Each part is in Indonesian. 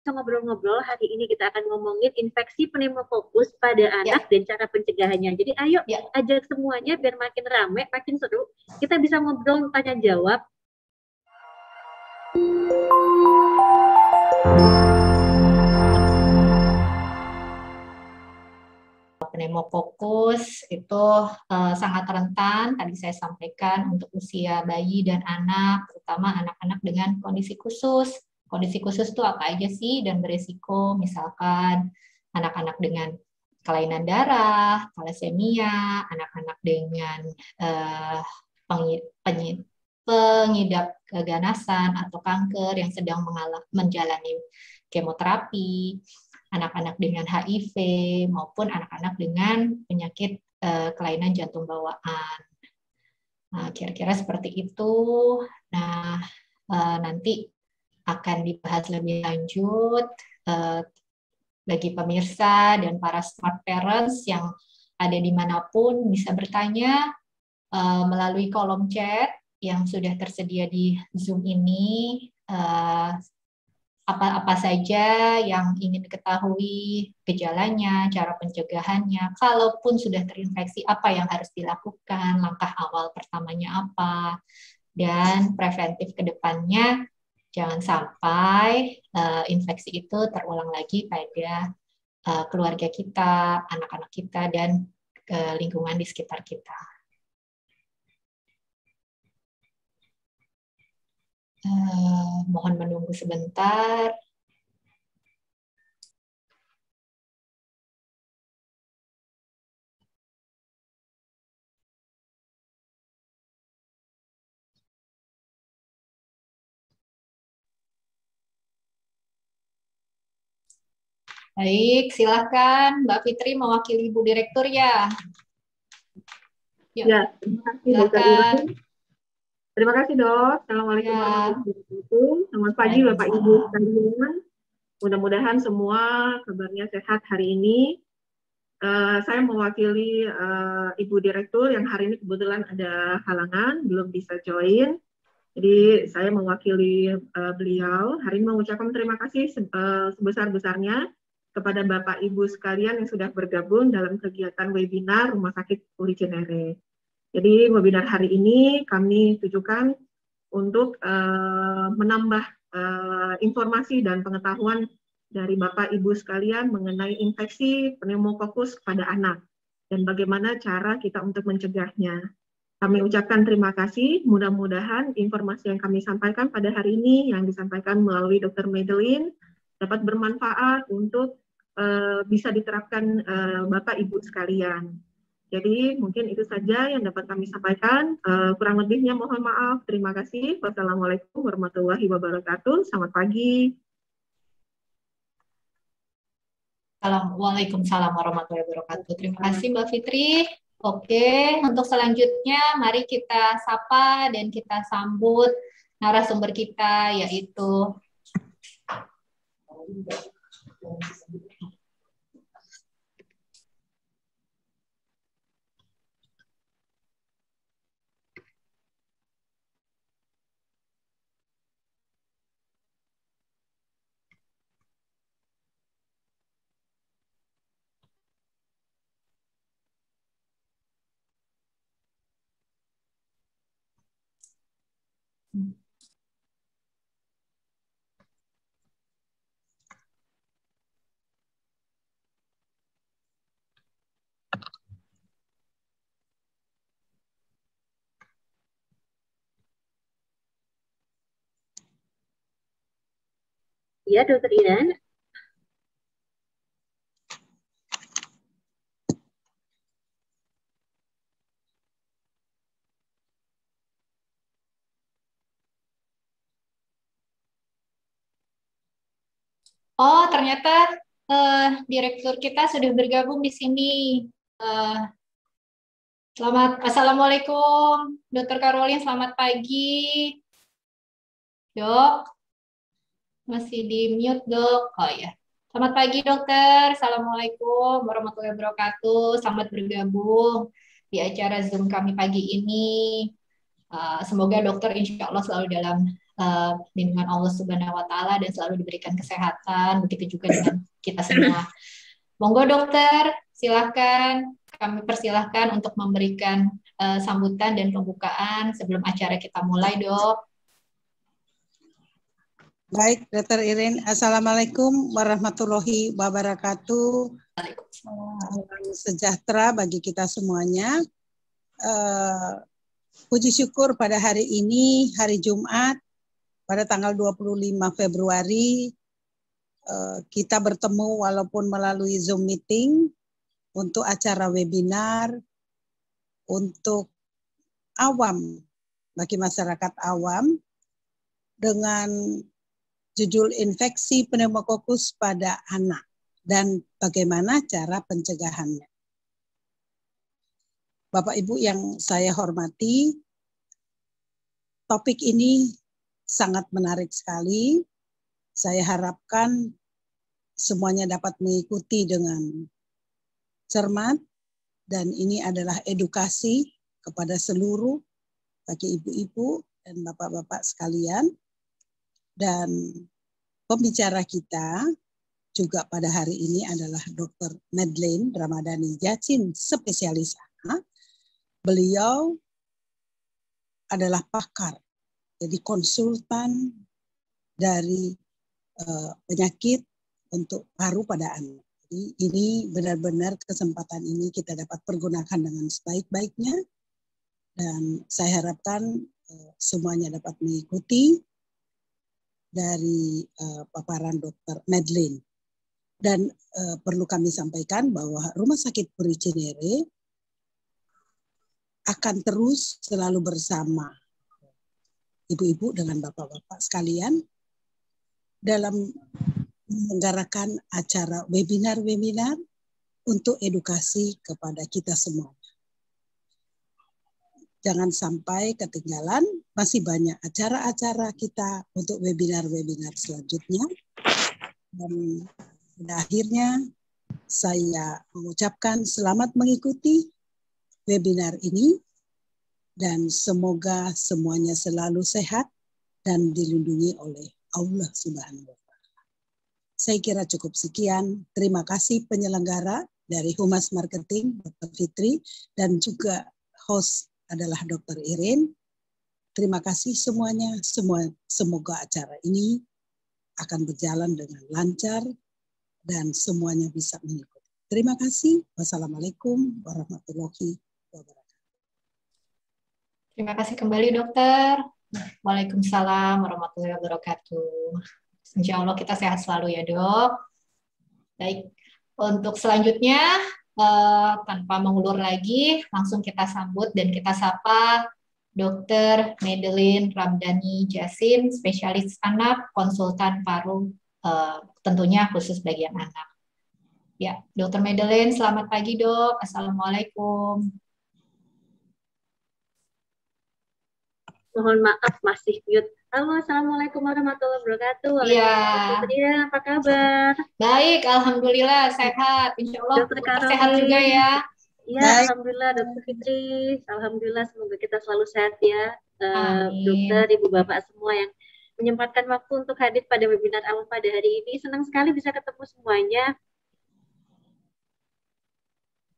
bisa ngobrol-ngobrol. Hari ini kita akan ngomongin infeksi pneumokokus pada anak dan cara pencegahannya. Jadi ayo ajak semuanya biar makin rame, makin seru. Kita bisa ngobrol, tanya jawab. Pneumokokus itu sangat rentan, tadi saya sampaikan untuk usia bayi dan anak, terutama anak-anak dengan kondisi khusus. Kondisi khusus itu apa aja sih dan beresiko, misalkan anak-anak dengan kelainan darah, thalassemia, anak-anak dengan pengidap keganasan atau kanker yang sedang menjalani kemoterapi, anak-anak dengan HIV maupun anak-anak dengan penyakit kelainan jantung bawaan. Nah, kira-kira seperti itu. Nah, nanti akan dibahas lebih lanjut bagi pemirsa dan para smart parents yang ada dimanapun bisa bertanya melalui kolom chat yang sudah tersedia di Zoom ini. Apa-apa saja yang ingin diketahui, gejalanya, cara pencegahannya, kalaupun sudah terinfeksi, apa yang harus dilakukan, langkah awal pertamanya apa, dan preventif ke depannya, jangan sampai infeksi itu terulang lagi pada keluarga kita, anak-anak kita, dan lingkungan di sekitar kita. Mohon menunggu sebentar. Baik, silakan Mbak Fitri mewakili Ibu Direktur ya. Ya, terima kasih silakan. Terima kasih dok. Assalamualaikum warahmatullahi wabarakatuh. Selamat pagi Bapak Ibu sekalian. Mudah-mudahan semua kabarnya sehat hari ini. Saya mewakili Ibu Direktur yang hari ini kebetulan ada halangan, belum bisa join. Jadi saya mewakili beliau. Hari ini mengucapkan terima kasih sebesar-besarnya kepada Bapak Ibu sekalian yang sudah bergabung dalam kegiatan webinar Rumah Sakit Uli Cinere. Jadi webinar hari ini kami tujukan untuk menambah informasi dan pengetahuan dari Bapak Ibu sekalian mengenai infeksi pneumokokus pada anak dan bagaimana cara kita untuk mencegahnya. Kami ucapkan terima kasih, mudah-mudahan informasi yang kami sampaikan pada hari ini yang disampaikan melalui Dr. Madeline dapat bermanfaat untuk bisa diterapkan Bapak Ibu sekalian. Jadi mungkin itu saja yang dapat kami sampaikan. Kurang lebihnya mohon maaf. Terima kasih. Wassalamualaikum warahmatullahi wabarakatuh. Selamat pagi. Waalaikumsalam warahmatullahi wabarakatuh. Terima kasih Mbak Fitri. Oke, untuk selanjutnya mari kita sapa dan kita sambut narasumber kita yaitu Ya, Dokter Iren. Oh, ternyata direktur kita sudah bergabung di sini. Assalamualaikum, Dokter Karolin. Selamat pagi, Dok. Masih di mute, Dok. Oh ya. Selamat pagi, Dokter. Assalamualaikum warahmatullahi wabarakatuh. Selamat bergabung di acara Zoom kami pagi ini. Semoga dokter insya Allah selalu dalam lindungan Allah Subhanahu wa taala dan selalu diberikan kesehatan, begitu juga dengan kita semua. Monggo dokter, silakan kami persilahkan untuk memberikan sambutan dan pembukaan sebelum acara kita mulai, Dok. Baik, Dr. Irin. Assalamualaikum warahmatullahi wabarakatuh. Salam sejahtera bagi kita semuanya. Puji syukur pada hari ini, hari Jumat, pada tanggal 25 Februari, kita bertemu walaupun melalui Zoom meeting untuk acara webinar untuk awam, bagi masyarakat awam, dengan judul infeksi pneumokokus pada anak dan bagaimana cara pencegahannya. Bapak Ibu yang saya hormati, topik ini sangat menarik sekali. Saya harapkan semuanya dapat mengikuti dengan cermat dan ini adalah edukasi kepada seluruh bagi ibu-ibu dan bapak-bapak sekalian. Dan pembicara kita juga pada hari ini adalah Dr. Madeleine Ramadhani Jatsin, spesialis anak. Beliau adalah pakar, jadi konsultan dari penyakit untuk paru pada anak. Jadi ini benar-benar kesempatan ini kita dapat pergunakan dengan sebaik-baiknya. Dan saya harapkan semuanya dapat mengikuti dari paparan Dr. Madeleine. Dan perlu kami sampaikan bahwa Rumah Sakit Puri Cinere akan terus selalu bersama ibu-ibu dengan bapak-bapak sekalian dalam menyelenggarakan acara webinar-webinar untuk edukasi kepada kita semua. Jangan sampai ketinggalan, masih banyak acara-acara kita untuk webinar-webinar selanjutnya. Dan pada akhirnya saya mengucapkan selamat mengikuti webinar ini dan semoga semuanya selalu sehat dan dilindungi oleh Allah Subhanahu wa taala. Saya kira cukup sekian. Terima kasih penyelenggara dari Humas Marketing, Dr. Fitri, dan juga host adalah Dr. Irin. Terima kasih semuanya. Semoga acara ini akan berjalan dengan lancar dan semuanya bisa mengikuti. Terima kasih. Wassalamualaikum warahmatullahi wabarakatuh. Terima kasih kembali, dokter. Waalaikumsalam warahmatullahi wabarakatuh. Insya Allah kita sehat selalu ya, dok. Baik, untuk selanjutnya, tanpa mengulur lagi, langsung kita sambut dan kita sapa Dr. Madeleine Ramadhani Jatsin, spesialis anak, konsultan paru, tentunya khusus bagian anak. Ya, Dr. Madeleine, selamat pagi, dok. Assalamualaikum. Mohon maaf, masih mute. Halo, Assalamualaikum warahmatullahi wabarakatuh. Iya. Apa kabar? Baik, Alhamdulillah, sehat. Insya Allah sehat juga ya. Iya, Alhamdulillah, Dokter Fitri. Alhamdulillah, semoga kita selalu sehat ya. Dokter, Ibu Bapak semua yang menyempatkan waktu untuk hadir pada webinar awal pada hari ini. Senang sekali bisa ketemu semuanya.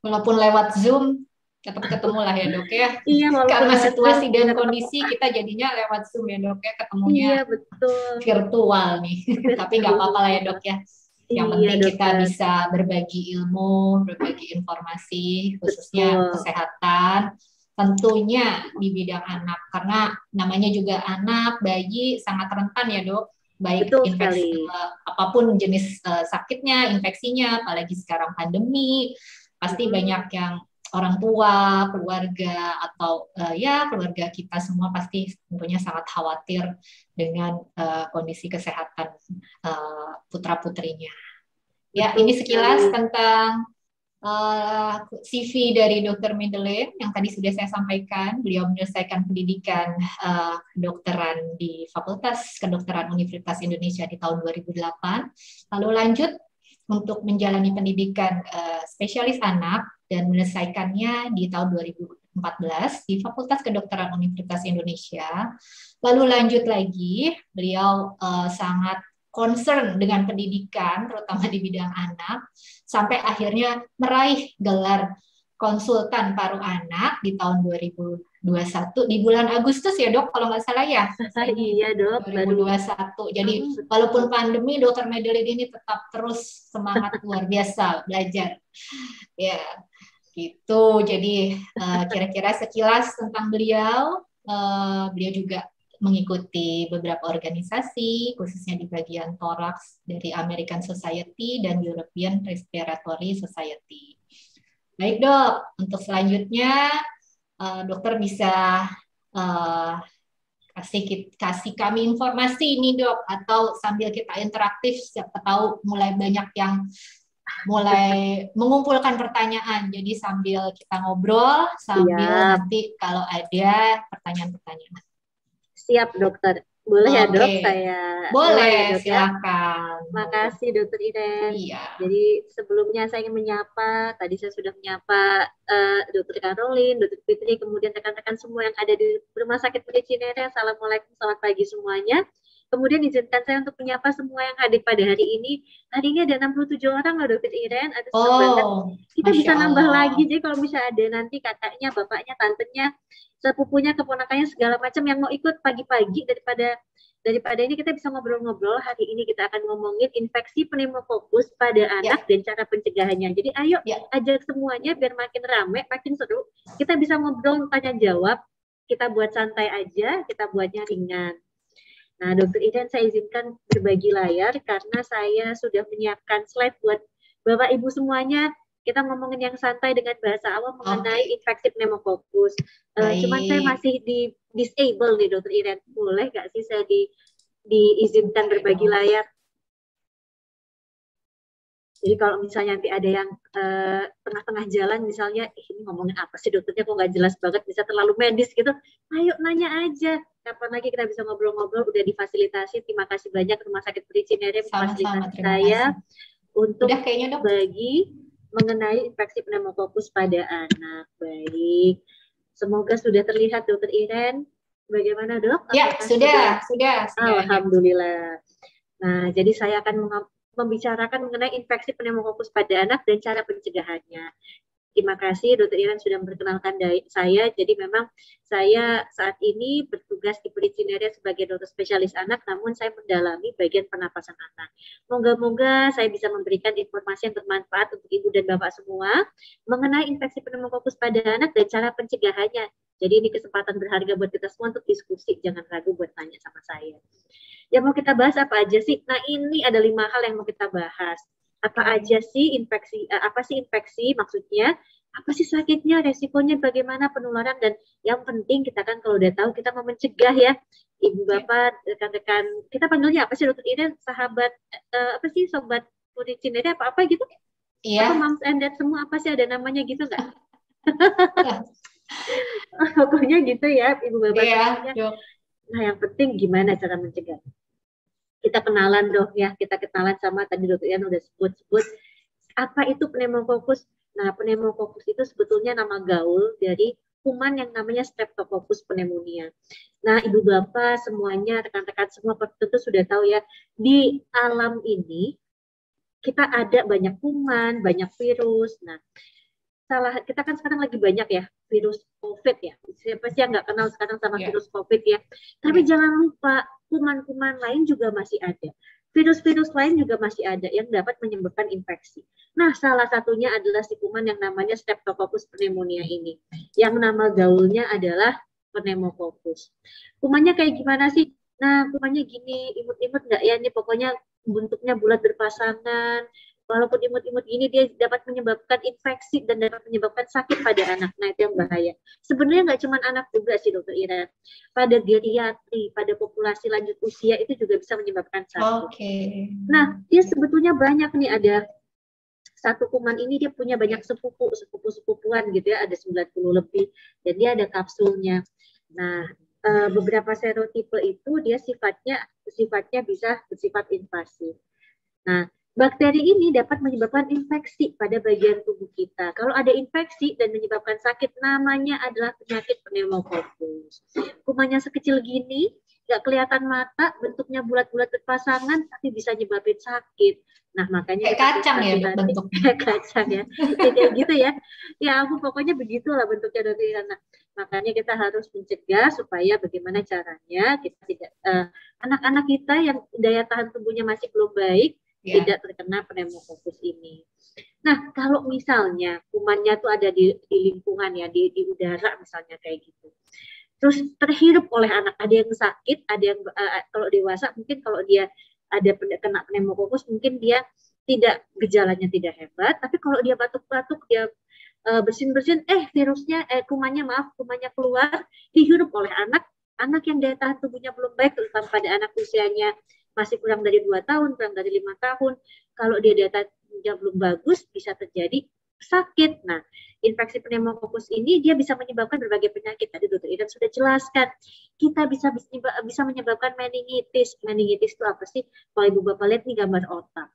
Walaupun lewat Zoom, tetap ketemu lah ya, dok ya. Iya, karena situasi dan kondisi kita jadinya lewat Zoom ya, dok ya, ketemunya. Iya, betul. Virtual nih. Tapi nggak apa-apa lah ya, dok ya. Yang penting kita bisa berbagi ilmu, berbagi informasi, khususnya kesehatan, tentunya di bidang anak. Karena namanya juga anak, bayi sangat rentan ya, dok. Baik infeksi, apapun jenis sakitnya, infeksinya, apalagi sekarang pandemi, pasti banyak yang orang tua, keluarga, atau keluarga kita semua pasti tentunya sangat khawatir dengan kondisi kesehatan putra-putrinya. Ya, ini sekilas tentang CV dari Dr. Madeleine yang tadi sudah saya sampaikan. Beliau menyelesaikan pendidikan kedokteran di Fakultas Kedokteran Universitas Indonesia di tahun 2008. Lalu lanjut untuk menjalani pendidikan spesialis anak dan menyelesaikannya di tahun 2014 2014 di Fakultas Kedokteran Universitas Indonesia. Lalu lanjut lagi, beliau sangat concern dengan pendidikan, terutama di bidang anak, sampai akhirnya meraih gelar konsultan paru anak di tahun 2021 di bulan Agustus ya dok, kalau nggak salah ya. Iya dok, 2021. Jadi walaupun pandemi, dokter Medelin ini tetap terus semangat luar biasa belajar. Ya, gitu. Jadi kira-kira sekilas tentang beliau. Beliau juga mengikuti beberapa organisasi, khususnya di bagian toraks dari American Society dan European Respiratory Society. Baik dok, untuk selanjutnya dokter bisa kasih kami informasi ini dok, atau sambil kita interaktif, siapa tahu mulai banyak yang mulai mengumpulkan pertanyaan. Jadi sambil kita ngobrol, sambil nanti kalau ada pertanyaan-pertanyaan. Siap dokter. Boleh ya dok, saya boleh ya, dok, silakan. Makasih dokter Iren. Iya. Jadi sebelumnya saya ingin menyapa, tadi saya sudah menyapa dokter Caroline, dokter Fitri, kemudian rekan-rekan semua yang ada di Rumah Sakit Puri Cinere. Assalamualaikum, selamat pagi semuanya. Kemudian izinkan saya untuk menyapa semua yang hadir pada hari ini. Hari ini ada 67 orang loh dokter Iren, ada senang banget. Kita bisa nambah lagi, jadi kalau bisa ada nanti kakaknya, bapaknya, tantenya, sepupunya, keponakannya, segala macam yang mau ikut pagi-pagi daripada ini kita bisa ngobrol-ngobrol. Hari ini kita akan ngomongin infeksi pneumokokus pada anak dan cara pencegahannya. Jadi ayo ajak semuanya biar makin rame, makin seru. Kita bisa ngobrol, tanya jawab. Kita buat santai aja, kita buatnya ringan. Nah, dokter Iren saya izinkan berbagi layar karena saya sudah menyiapkan slide buat Bapak Ibu semuanya. Kita ngomongin yang santai dengan bahasa awam mengenai infeksi pneumokokus. Cuman saya masih di disable nih dokter Iren. Boleh nggak sih saya diizinkan berbagi layar? Jadi kalau misalnya nanti ada yang tengah-tengah jalan misalnya, ini ngomongin apa sih dokternya kok nggak jelas banget, bisa terlalu medis gitu, ayo nanya aja. Kapan lagi kita bisa ngobrol-ngobrol, udah difasilitasi. Terima kasih banyak Rumah Sakit Puri Cinere memfasilitasi saya untuk berbagi mengenai infeksi pneumokokus pada anak. Baik, semoga sudah terlihat dokter Iren. Bagaimana dok? Ya, sudah. Alhamdulillah. Nah, jadi saya akan membicarakan mengenai infeksi pneumokokus pada anak dan cara pencegahannya. Terima kasih Dr. Iren sudah memperkenalkan saya. Jadi memang saya saat ini bertugas di Puri Cinere sebagai dokter spesialis anak, namun saya mendalami bagian pernapasan anak. Moga-moga saya bisa memberikan informasi yang bermanfaat untuk ibu dan bapak semua mengenai infeksi pneumokokus pada anak dan cara pencegahannya. Jadi ini kesempatan berharga buat kita semua untuk diskusi. Jangan ragu buat tanya sama saya. Yang mau kita bahas apa aja sih? Nah, ini ada 5 hal yang mau kita bahas. Apa aja sih infeksi? Apa sih infeksi maksudnya? Apa sih sakitnya? Resikonya bagaimana? Penularan, dan yang penting kita kan kalau udah tahu kita mau mencegah ya. Ibu bapak, rekan-rekan, kita panggilnya apa sih dokter Iren? Sahabat apa sih, sobat Puri Cinere apa gitu? Iya. Apa moms and dad semua apa sih, ada namanya gitu nggak? Pokoknya gitu ya ibu bapak. Iya. Nah, yang penting gimana cara mencegah? Kita kenalan dong ya, kita kenalan sama tadi dokter Ian udah sebut apa itu pneumokokus. Nah, pneumokokus itu sebetulnya nama gaul dari kuman yang namanya Streptococcus pneumonia. Nah, ibu bapak semuanya, rekan-rekan semua tentu sudah tahu ya, di alam ini kita ada banyak kuman, banyak virus. Nah, kita kan sekarang lagi banyak ya virus COVID ya. Siapa sih yang nggak kenal sekarang sama virus COVID ya? Tapi jangan lupa kuman-kuman lain juga masih ada. Virus-virus lain juga masih ada yang dapat menyebabkan infeksi. Nah, salah satunya adalah si kuman yang namanya Streptococcus pneumonia ini. Yang nama gaulnya adalah pneumococcus. Kumannya kayak gimana sih? Nah, kumannya gini, imut-imut nggak ya? Ini pokoknya bentuknya bulat berpasangan. Walaupun imut-imut ini dia dapat menyebabkan infeksi dan dapat menyebabkan sakit pada anak. Nah, itu yang bahaya. Sebenarnya nggak cuma anak juga sih dokter Ira. Pada geriatri, pada populasi lanjut usia itu juga bisa menyebabkan sakit. Nah, dia sebetulnya banyak nih, ada satu kuman ini dia punya banyak sepupu-sepupuan gitu ya, ada 90 lebih. Dan dia ada kapsulnya. Nah, beberapa serotipe itu dia sifatnya bisa bersifat invasif. Nah, bakteri ini dapat menyebabkan infeksi pada bagian tubuh kita. Kalau ada infeksi dan menyebabkan sakit, namanya adalah penyakit pneumococcus. Kumannya sekecil gini, nggak kelihatan mata, bentuknya bulat-bulat berpasangan, tapi bisa nyebabin sakit. Nah, makanya kayak kacang ya bentuknya. Kacang ya. Kayak gitu ya. Ya aku pokoknya begitulah bentuknya dari sana. Makanya kita harus mencegah supaya bagaimana caranya kita tidak anak-anak kita yang daya tahan tubuhnya masih belum baik tidak terkena pneumococcus ini. Nah, kalau misalnya kumannya tuh ada di lingkungan ya, di udara misalnya kayak gitu. Terus terhirup oleh anak, ada yang sakit, ada yang kalau dewasa mungkin kalau dia ada kena pneumococcus mungkin dia tidak, gejalanya tidak hebat, tapi kalau dia batuk-batuk, dia bersin-bersin, virusnya, kumannya keluar, dihirup oleh anak yang daya tahan tubuhnya belum baik, terutama pada anak usianya masih kurang dari 2 tahun, kurang dari 5 tahun. Kalau dia daya tahannya belum bagus, bisa terjadi sakit. Nah, infeksi pneumococcus ini dia bisa menyebabkan berbagai penyakit. Tadi Dr. Iren sudah jelaskan. Kita bisa menyebabkan meningitis. Meningitis itu apa sih? Kalau Ibu Bapak lihat nih gambar otak.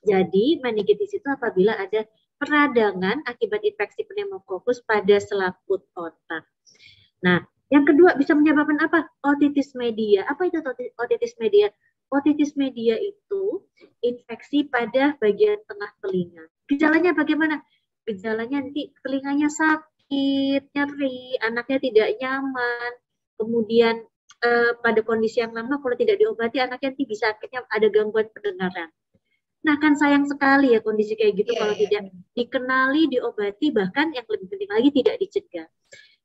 Jadi, meningitis itu apabila ada peradangan akibat infeksi pneumococcus pada selaput otak. Nah, yang kedua bisa menyebabkan apa? Otitis media. Apa itu otitis media? Otitis media itu infeksi pada bagian tengah telinga. Gejalanya bagaimana? Gejalanya nanti telinganya sakit, nyeri, anaknya tidak nyaman. Kemudian pada kondisi yang lama kalau tidak diobati anaknya nanti bisa akhirnya ada gangguan pendengaran. Nah, kan sayang sekali ya kondisi kayak gitu kalau tidak dikenali, diobati, bahkan yang lebih penting lagi tidak dicegah.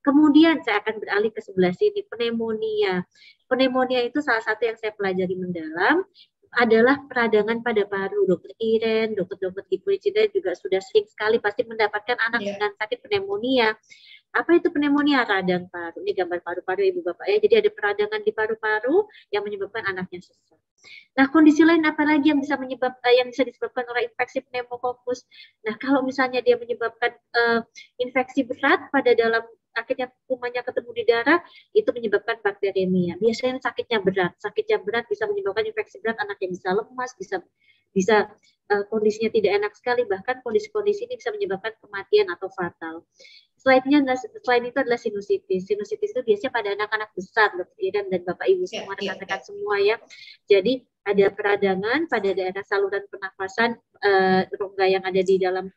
Kemudian saya akan beralih ke sebelah sini, pneumonia. Pneumonia itu salah satu yang saya pelajari mendalam adalah peradangan pada paru. Dokter Iren, dokter-dokter di Policider juga sudah sering sekali pasti mendapatkan anak dengan sakit pneumonia. Apa itu pneumonia? Radang paru. Ini gambar paru-paru Ibu Bapak ya. Jadi ada peradangan di paru-paru yang menyebabkan anaknya sesak. Nah, kondisi lain apa lagi yang bisa disebabkan oleh infeksi pneumococcus? Nah, kalau misalnya dia menyebabkan infeksi berat pada dalam akhirnya kumannya ketemu di darah, itu menyebabkan bakteremia. Biasanya sakitnya berat bisa menyebabkan infeksi berat, anaknya bisa lemas, bisa kondisinya tidak enak sekali, bahkan kondisi-kondisi ini bisa menyebabkan kematian atau fatal. Selain itu adalah sinusitis. Sinusitis itu biasanya pada anak-anak besar, Dokter Iren dan Bapak Ibu semua, rekan-rekan semua ya. Jadi ada peradangan pada daerah saluran pernafasan, rongga yang ada di dalam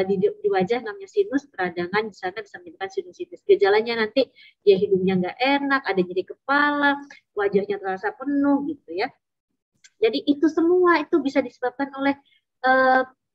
di wajah namanya sinus, peradangan di sana bisa menyebabkan sinusitis. Gejalanya nanti dia hidungnya nggak enak, ada nyeri kepala, wajahnya terasa penuh gitu ya. Jadi itu semua itu bisa disebabkan oleh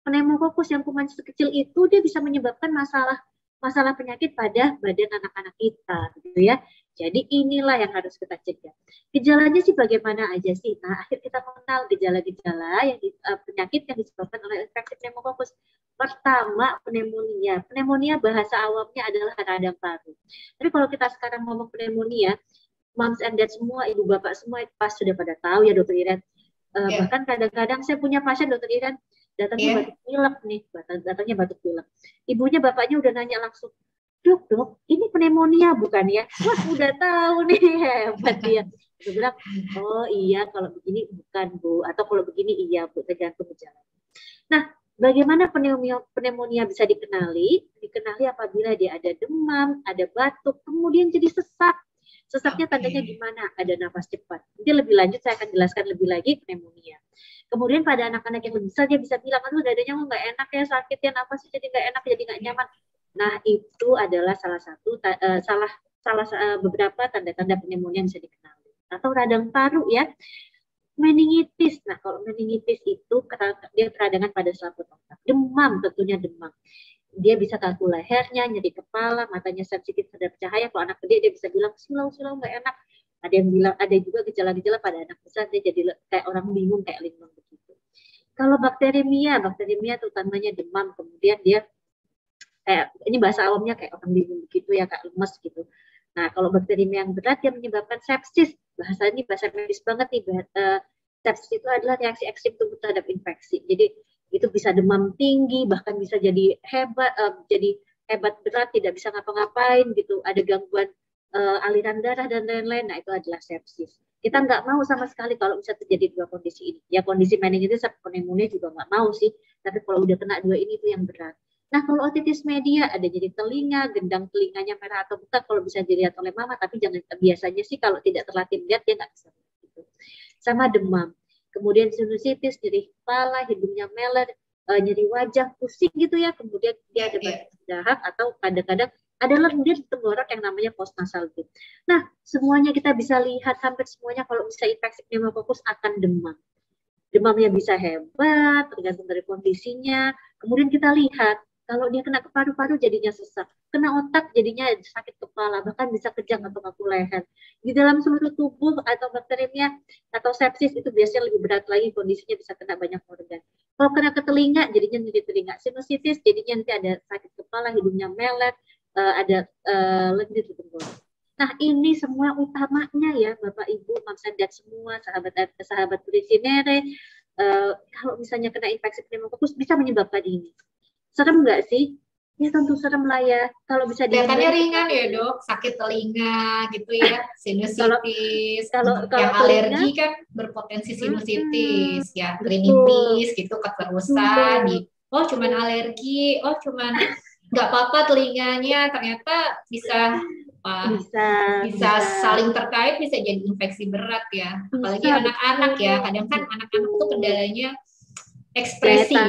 pneumococcus yang kuman sekecil itu, dia bisa menyebabkan masalah penyakit pada badan anak-anak kita gitu ya. Jadi inilah yang harus kita cegah. Gejalanya sih bagaimana aja sih? Nah, akhir kita mengenal gejala-gejala yang penyakit yang disebabkan oleh infeksi pneumococcus. Pertama, pneumonia. Pneumonia bahasa awamnya adalah radang paru. Tapi kalau kita sekarang ngomong pneumonia, moms and dad semua, ibu bapak semua pas sudah pada tahu ya Dokter Iren. Bahkan kadang-kadang saya punya pasien Dokter Iren, datangnya batuk pilek nih, datangnya batuk pilek. Ibunya bapaknya udah nanya langsung, dok, ini pneumonia bukan ya? Wah, udah tahu nih, hebat dia. Dia bilang, oh iya kalau begini bukan Bu, atau kalau begini iya Bu, tergantung gejala. Nah, bagaimana pneumonia bisa dikenali? Dikenali apabila dia ada demam, ada batuk, kemudian jadi sesak. Sesaknya tandanya gimana? Ada nafas cepat. Nanti lebih lanjut saya akan jelaskan lebih lagi pneumonia. Kemudian pada anak-anak yang lebih besar dia bisa bilang, aduh dadanya nggak enak ya, sakit ya, nafasnya jadi nggak enak, jadi nggak nyaman. Nah itu adalah beberapa tanda-tanda pneumonia yang bisa dikenali. Atau radang paru ya. Meningitis. Nah kalau meningitis itu dia peradangan pada selaput otak. Demam, tentunya demam. Dia bisa kaku lehernya, nyeri kepala, matanya sensitif terhadap cahaya. Kalau anak gede dia bisa bilang silau nggak enak. Ada yang bilang, ada juga gejala-gejala pada anak besar dia jadi kayak orang bingung, kayak linglung begitu. Kalau bakteremia itu utamanya demam, kemudian dia kayak ini bahasa awamnya kayak orang bingung begitu ya, kayak lemes gitu. Nah kalau bakteremia yang berat dia menyebabkan sepsis. Bahasa medis banget nih. Sepsis itu adalah reaksi ekstrim tubuh terhadap infeksi. Jadi itu bisa demam tinggi, bahkan bisa jadi hebat berat, tidak bisa ngapa-ngapain gitu, ada gangguan aliran darah dan lain-lain. Nah itu adalah sepsis. Kita nggak mau sama sekali kalau bisa terjadi dua kondisi ini. Ya kondisi meningitis sama pneumonia juga nggak mau sih. Tapi kalau udah kena dua ini itu yang berat. Nah kalau otitis media ada jadi telinga, gendang telinganya merah atau bukan kalau bisa dilihat oleh mama. Tapi jangan biasanya sih kalau tidak terlatih lihat dia nggak bisa gitu. Sama demam. Kemudian sinusitis, nyeri kepala, hidungnya meler, nyeri wajah, pusing gitu ya. Kemudian dia ada batuk dahak atau kadang-kadang ada lendir di tenggorok yang namanya postnasal drip. Nah, semuanya kita bisa lihat, hampir semuanya kalau bisa infeksi pneumokokus akan demam. Demamnya bisa hebat, tergantung dari kondisinya. Kemudian kita lihat, kalau dia kena ke paru-paru jadinya sesak, kena otak jadinya sakit kepala, bahkan bisa kejang atau kaku leher. Di dalam seluruh tubuh atau bakterinya atau sepsis itu biasanya lebih berat lagi, kondisinya bisa kena banyak organ. Kalau kena ke telinga jadinya nyeri telinga, sinusitis jadinya nanti ada sakit kepala, hidungnya melet, ada lendir di tenggorok. Nah ini semua utamanya ya Bapak Ibu, Mam dan semua sahabat Puricinere, kalau misalnya kena infeksi pneumokokus bisa menyebabkan ini. Serem nggak sih? Ya tentu serem lah ya. Kalau bisa kelihatannya ringan ya dok, sakit telinga gitu ya, sinusitis. Kalau yang alergi kan berpotensi sinusitis, ya rinitis gitu keterusan. Oh cuman alergi, oh cuman nggak apa-apa telinganya, ternyata bisa saling terkait, bisa jadi infeksi berat ya. Apalagi anak-anak ya, kadang kan anak-anak tuh kendalanya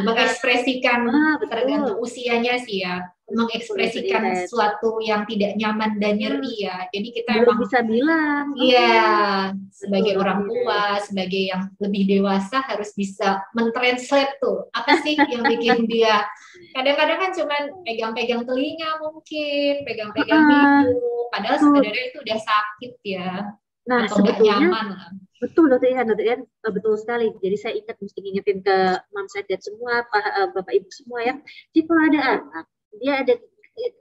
mengekspresikan tergantung usianya sih ya, mengekspresikan sesuatu yang tidak nyaman dan nyeri ya. Jadi kita belum bisa bilang. Iya, sebagai orang tua, sebagai yang lebih dewasa harus bisa mentranslate tuh apa sih yang bikin dia. Kadang-kadang kan cuma pegang-pegang telinga mungkin, pegang-pegang hidung, padahal sebenarnya itu udah sakit ya. Nah, atau nggak nyaman lah. Betul, Dokter Ian, betul sekali. Jadi saya mesti ngingetin ke Mam saya dan semua, Bapak Ibu semua ya. Jadi kalau ada anak, dia ada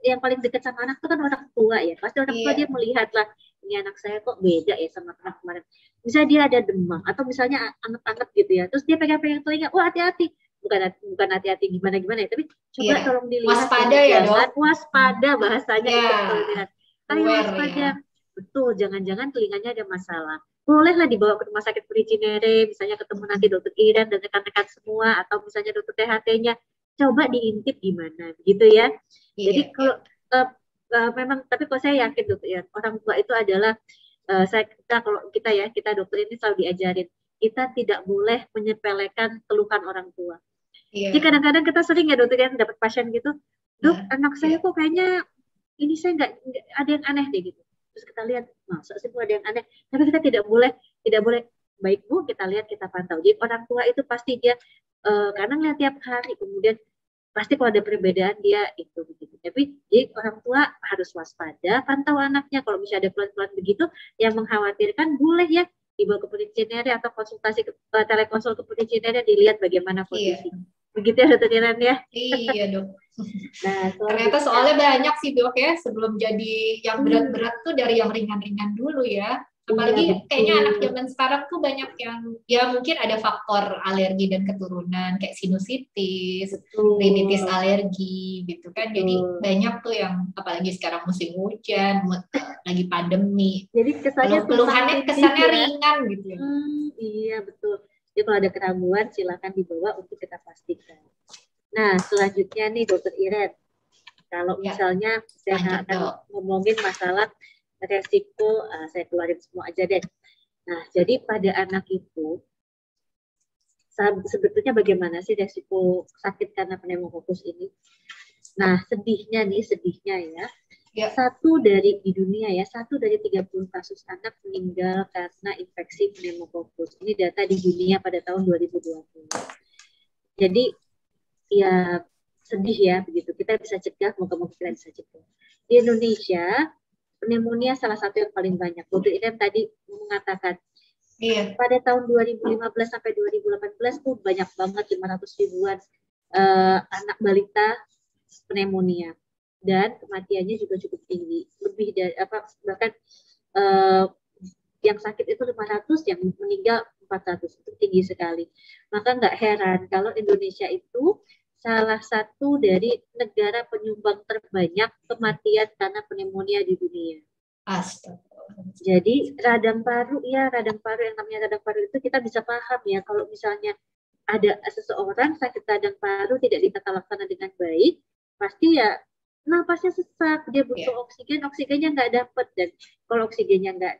yang paling dekat sama anak itu kan orang tua ya. Pasti orang tua dia melihat lah, ini anak saya kok beda ya sama anak kemarin. Bisa dia ada demam atau misalnya anget-anget gitu ya. Terus dia pegang-pegang telinga, wah hati-hati. Bukan hati-hati gimana-gimana ya, tapi coba tolong dilihat. Waspada ya dok. Waspada bahasanya itu. Ayo waspada. Betul, jangan-jangan telinganya ada masalah. Bolehlah dibawa ke rumah sakit Puricinere, misalnya ketemu nanti dokter Iren dan rekan-rekan semua, atau misalnya dokter THT-nya, coba diintip gimana, gitu ya. Jadi kalau memang, tapi kalau saya yakin dokter Iren, orang tua itu adalah, kita dokter ini selalu diajarin, kita tidak boleh menyepelekan keluhan orang tua. Jadi kadang-kadang kita sering ya dokter Iren dapat pasien gitu, dok, anak saya kok kayaknya ini saya nggak ada yang aneh deh gitu. Terus kita lihat, masa sih ada yang aneh. Tapi kita tidak boleh, baik Bu, kita lihat, kita pantau. Jadi orang tua itu pasti dia, karena ngeliat tiap hari, kemudian pasti kalau ada perbedaan dia itu begitu. Tapi jadi orang tua harus waspada, pantau anaknya. Kalau misalnya ada keluhan-keluhan begitu, yang mengkhawatirkan boleh ya dibawa ke Puricinere atau konsultasi telekonsul ke Puricinere, dilihat bagaimana kondisi. Begitu ya dokter Iren ya. Iya dok. Nah, ternyata soalnya banyak sih dok ya, sebelum jadi yang berat-berat tuh dari yang ringan-ringan dulu ya. Apalagi kayaknya anak zaman sekarang tuh banyak yang ya mungkin ada faktor alergi dan keturunan kayak sinusitis, rinitis alergi gitu kan. Jadi banyak tuh yang apalagi sekarang musim hujan, lagi pandemi. Jadi keluhannya kesannya ringan gitu ya. Iya betul. Jadi kalau ada keraguan silakan dibawa untuk kita pastikan. Nah selanjutnya nih dokter Iren, kalau misalnya saya akan ngomongin masalah resiko, saya keluarin semua aja deh. Nah jadi pada anak itu sebetulnya bagaimana sih resiko sakit karena pneumokokus ini? Nah sedihnya ya. Di dunia ya, 1 dari 30 kasus anak meninggal karena infeksi pneumokokus. Ini data di dunia pada tahun 2020. Jadi ya sedih ya begitu. Kita bisa cegah, moga-moga kita bisa cegah. Di Indonesia pneumonia salah satu yang paling banyak. Dokter Inem tadi mengatakan pada tahun 2015 sampai 2018 tuh banyak banget 500 ribuan anak balita pneumonia. Dan kematiannya juga cukup tinggi, lebih dari bahkan yang sakit itu 500, yang meninggal 400, itu tinggi sekali. Maka nggak heran kalau Indonesia itu salah satu dari negara penyumbang terbanyak kematian karena pneumonia di dunia. Astagfirullah. Jadi radang paru yang namanya radang paru itu kita bisa paham ya, kalau misalnya ada seseorang sakit radang paru tidak ditata laksana dengan baik, pasti ya napasnya sesak, dia butuh oksigen, oksigennya nggak dapet, dan kalau oksigennya nggak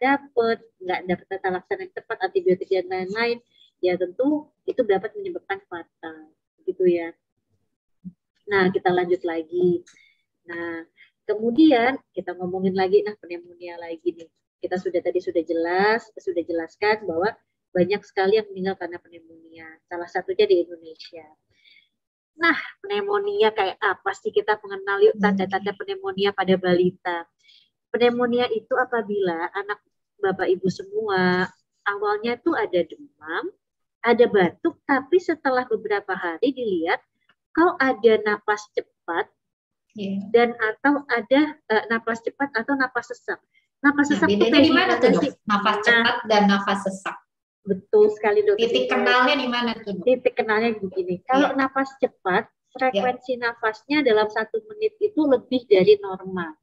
dapet tata laksana yang tepat, antibiotik dan lain-lain, ya tentu itu dapat menyebabkan fatal, gitu ya. Nah, kita lanjut lagi. Nah, kemudian kita ngomongin lagi, pneumonia lagi nih. Kita sudah jelaskan bahwa banyak sekali yang meninggal karena pneumonia. Salah satunya di Indonesia. Nah, pneumonia kayak apa sih, kita mengenal yuk tanda-tanda pneumonia pada balita. Pneumonia itu apabila anak Bapak Ibu semua awalnya itu ada demam, ada batuk, tapi setelah beberapa hari dilihat kalau ada napas cepat dan atau ada napas cepat atau napas sesak. Napas sesak itu bedanya di mana tuh, Dok? Napas cepat dan napas sesak. Betul sekali, Dok. Titik kenalnya di mana tuh, Dok? Titik kenalnya begini. Kalau napas cepat, frekuensi nafasnya dalam 1 menit itu lebih dari normal.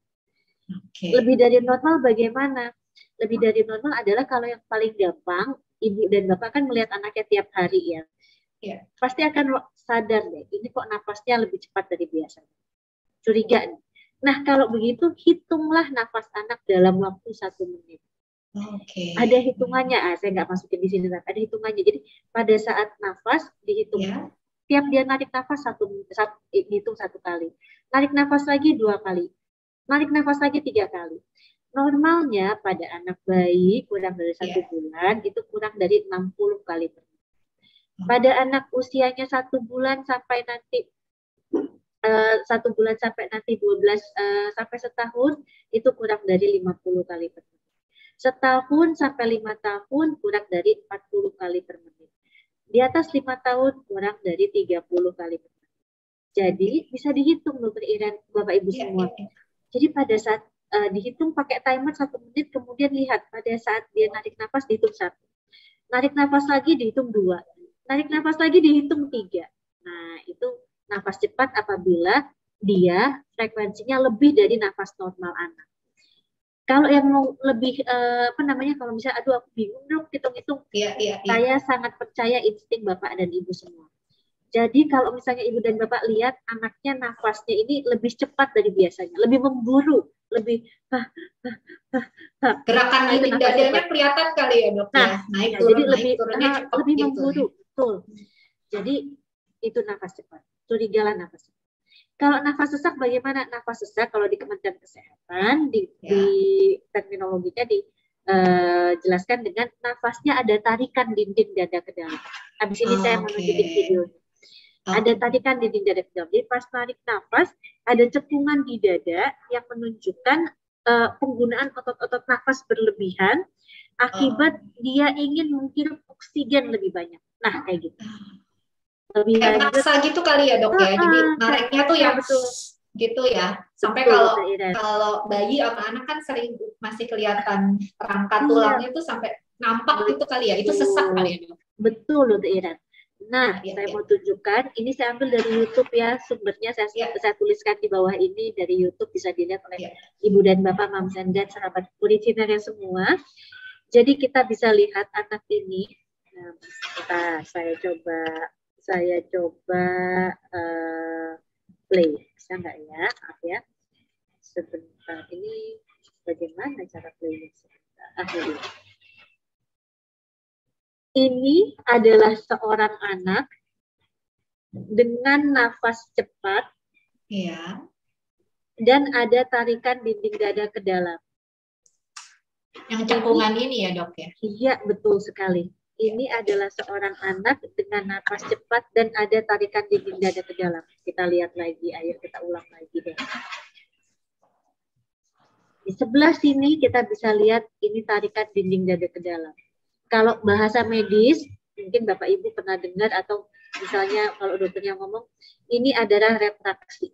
Lebih dari normal bagaimana? Lebih dari normal adalah kalau yang paling gampang, ibu dan bapak kan melihat anaknya tiap hari ya. Pasti akan sadar deh, ini kok napasnya lebih cepat dari biasanya. Curiga nih. Nah, kalau begitu hitunglah nafas anak dalam waktu 1 menit. Ada hitungannya, saya nggak masukin di sini, ada hitungannya. Jadi pada saat nafas dihitung, tiap dia narik nafas dihitung 1 kali, narik nafas lagi 2 kali, narik nafas lagi 3 kali. Normalnya pada anak bayi kurang dari 1 bulan itu kurang dari 60 kali per menit. Pada anak usianya 1 bulan sampai nanti 1 bulan sampai nanti 12 sampai setahun itu kurang dari 50 kali per menit. Setahun sampai 5 tahun kurang dari 40 kali per menit. Di atas 5 tahun kurang dari 30 kali per menit. Jadi bisa dihitung, Dokter Iren, Bapak Ibu semua. Jadi pada saat dihitung pakai timer 1 menit, kemudian lihat pada saat dia narik nafas dihitung 1. Narik nafas lagi dihitung 2. Narik nafas lagi dihitung 3. Nah, itu nafas cepat apabila dia frekuensinya lebih dari nafas normal anak. Kalau yang mau lebih kalau misalnya aduh aku bingung dong hitung-hitung, saya sangat percaya insting Bapak dan Ibu semua. Jadi kalau misalnya Ibu dan Bapak lihat anaknya nafasnya ini lebih cepat dari biasanya, lebih memburu, lebih gerakan dinding dadanya kelihatan kali ya, Dok. Naik turun, jadi naik turunnya cepat lebih gitu. Memburu, betul. Jadi itu nafas cepat, curigalah nafas cepat. Kalau nafas sesak bagaimana? Nafas sesak kalau di Kementerian Kesehatan di terminologinya dijelaskan dengan nafasnya ada tarikan dinding dada ke dalam. Habis ini saya menunjukin videonya. Ada tarikan dinding dada ke dalam. Jadi pas tarik nafas ada cekungan di dada yang menunjukkan penggunaan otot-otot nafas berlebihan akibat dia ingin menghirup oksigen lebih banyak. Nah, kayak gitu. Lebih kayak maksa gitu kali ya, Dok ya. Jadi nariknya tuh yang gitu ya. Sampai kalau bayi sama anak kan sering masih kelihatan rangka tulangnya tuh sampai nampak gitu kali ya. Itu sesak kali ya, Dok. Betul, Dok Iren. Nah, saya mau tunjukkan. Ini saya ambil dari YouTube ya. Sumbernya saya tuliskan di bawah ini dari YouTube, bisa dilihat oleh Ibu dan Bapak, Mams and Dad, sahabat Purifinernya semua. Jadi kita bisa lihat anak ini. Nah, saya coba play, bisa nggak ya? Maaf ya, sebentar. Ini bagaimana cara playnya? Ini adalah seorang anak dengan nafas cepat, dan ada tarikan dinding dada ke dalam. Yang cekungan ini ya, Dok ya? Iya, betul sekali. Ini adalah seorang anak dengan napas cepat dan ada tarikan dinding dada ke dalam. Kita lihat lagi, ayo kita ulang lagi deh. Di sebelah sini kita bisa lihat ini tarikan dinding dada ke dalam. Kalau bahasa medis, mungkin Bapak Ibu pernah dengar atau misalnya kalau dokternya ngomong, ini adalah retraksi.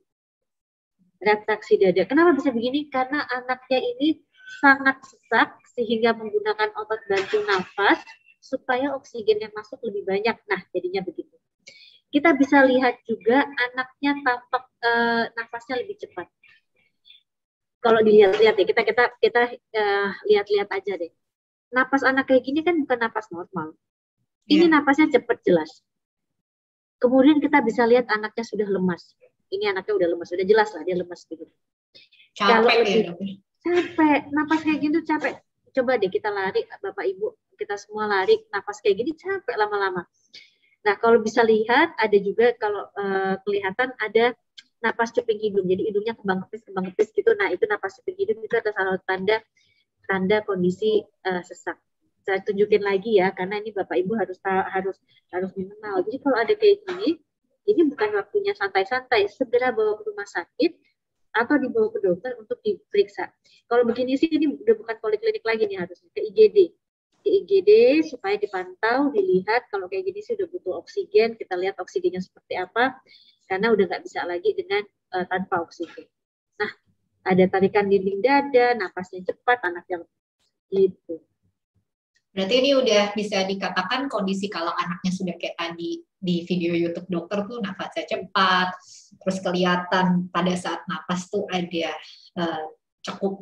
Retraksi dada. Kenapa bisa begini? Karena anaknya ini sangat sesak sehingga menggunakan otot bantu nafas supaya oksigen yang masuk lebih banyak. Nah, jadinya begitu. Kita bisa lihat juga anaknya tampak nafasnya lebih cepat. kalau dilihat-lihat ya, kita lihat-lihat aja deh. Napas anak kayak gini kan bukan napas normal. Ini napasnya cepat jelas. Kemudian kita bisa lihat anaknya sudah lemas. Ini anaknya udah lemas, sudah jelas lah dia lemas gitu. Kalau lebih capek, napas kayak gitu capek. Coba deh kita lari, Bapak Ibu, kita semua lari, napas kayak gini capek lama-lama. Nah, kalau bisa lihat, ada juga kalau kelihatan ada napas cuping hidung. Jadi hidungnya kembang kepis gitu. Nah, itu napas cuping hidung itu ada salah tanda kondisi sesak. Saya tunjukin lagi ya, karena ini Bapak Ibu harus mengenal. Jadi kalau ada kayak gini, ini bukan waktunya santai-santai. Segera bawa ke rumah sakit atau dibawa ke dokter untuk diperiksa. Kalau begini sih ini udah bukan poliklinik lagi nih, harusnya ke IGD. Ke IGD supaya dipantau, dilihat. Kalau kayak gini sih udah butuh oksigen, kita lihat oksigennya seperti apa, karena udah nggak bisa lagi dengan tanpa oksigen. Nah, ada tarikan dinding dada, napasnya cepat, anak yang gitu. Berarti ini udah bisa dikatakan kondisi kalau anaknya sudah kayak tadi di video YouTube dokter tuh nafasnya cepat, terus kelihatan pada saat napas tuh ada cekung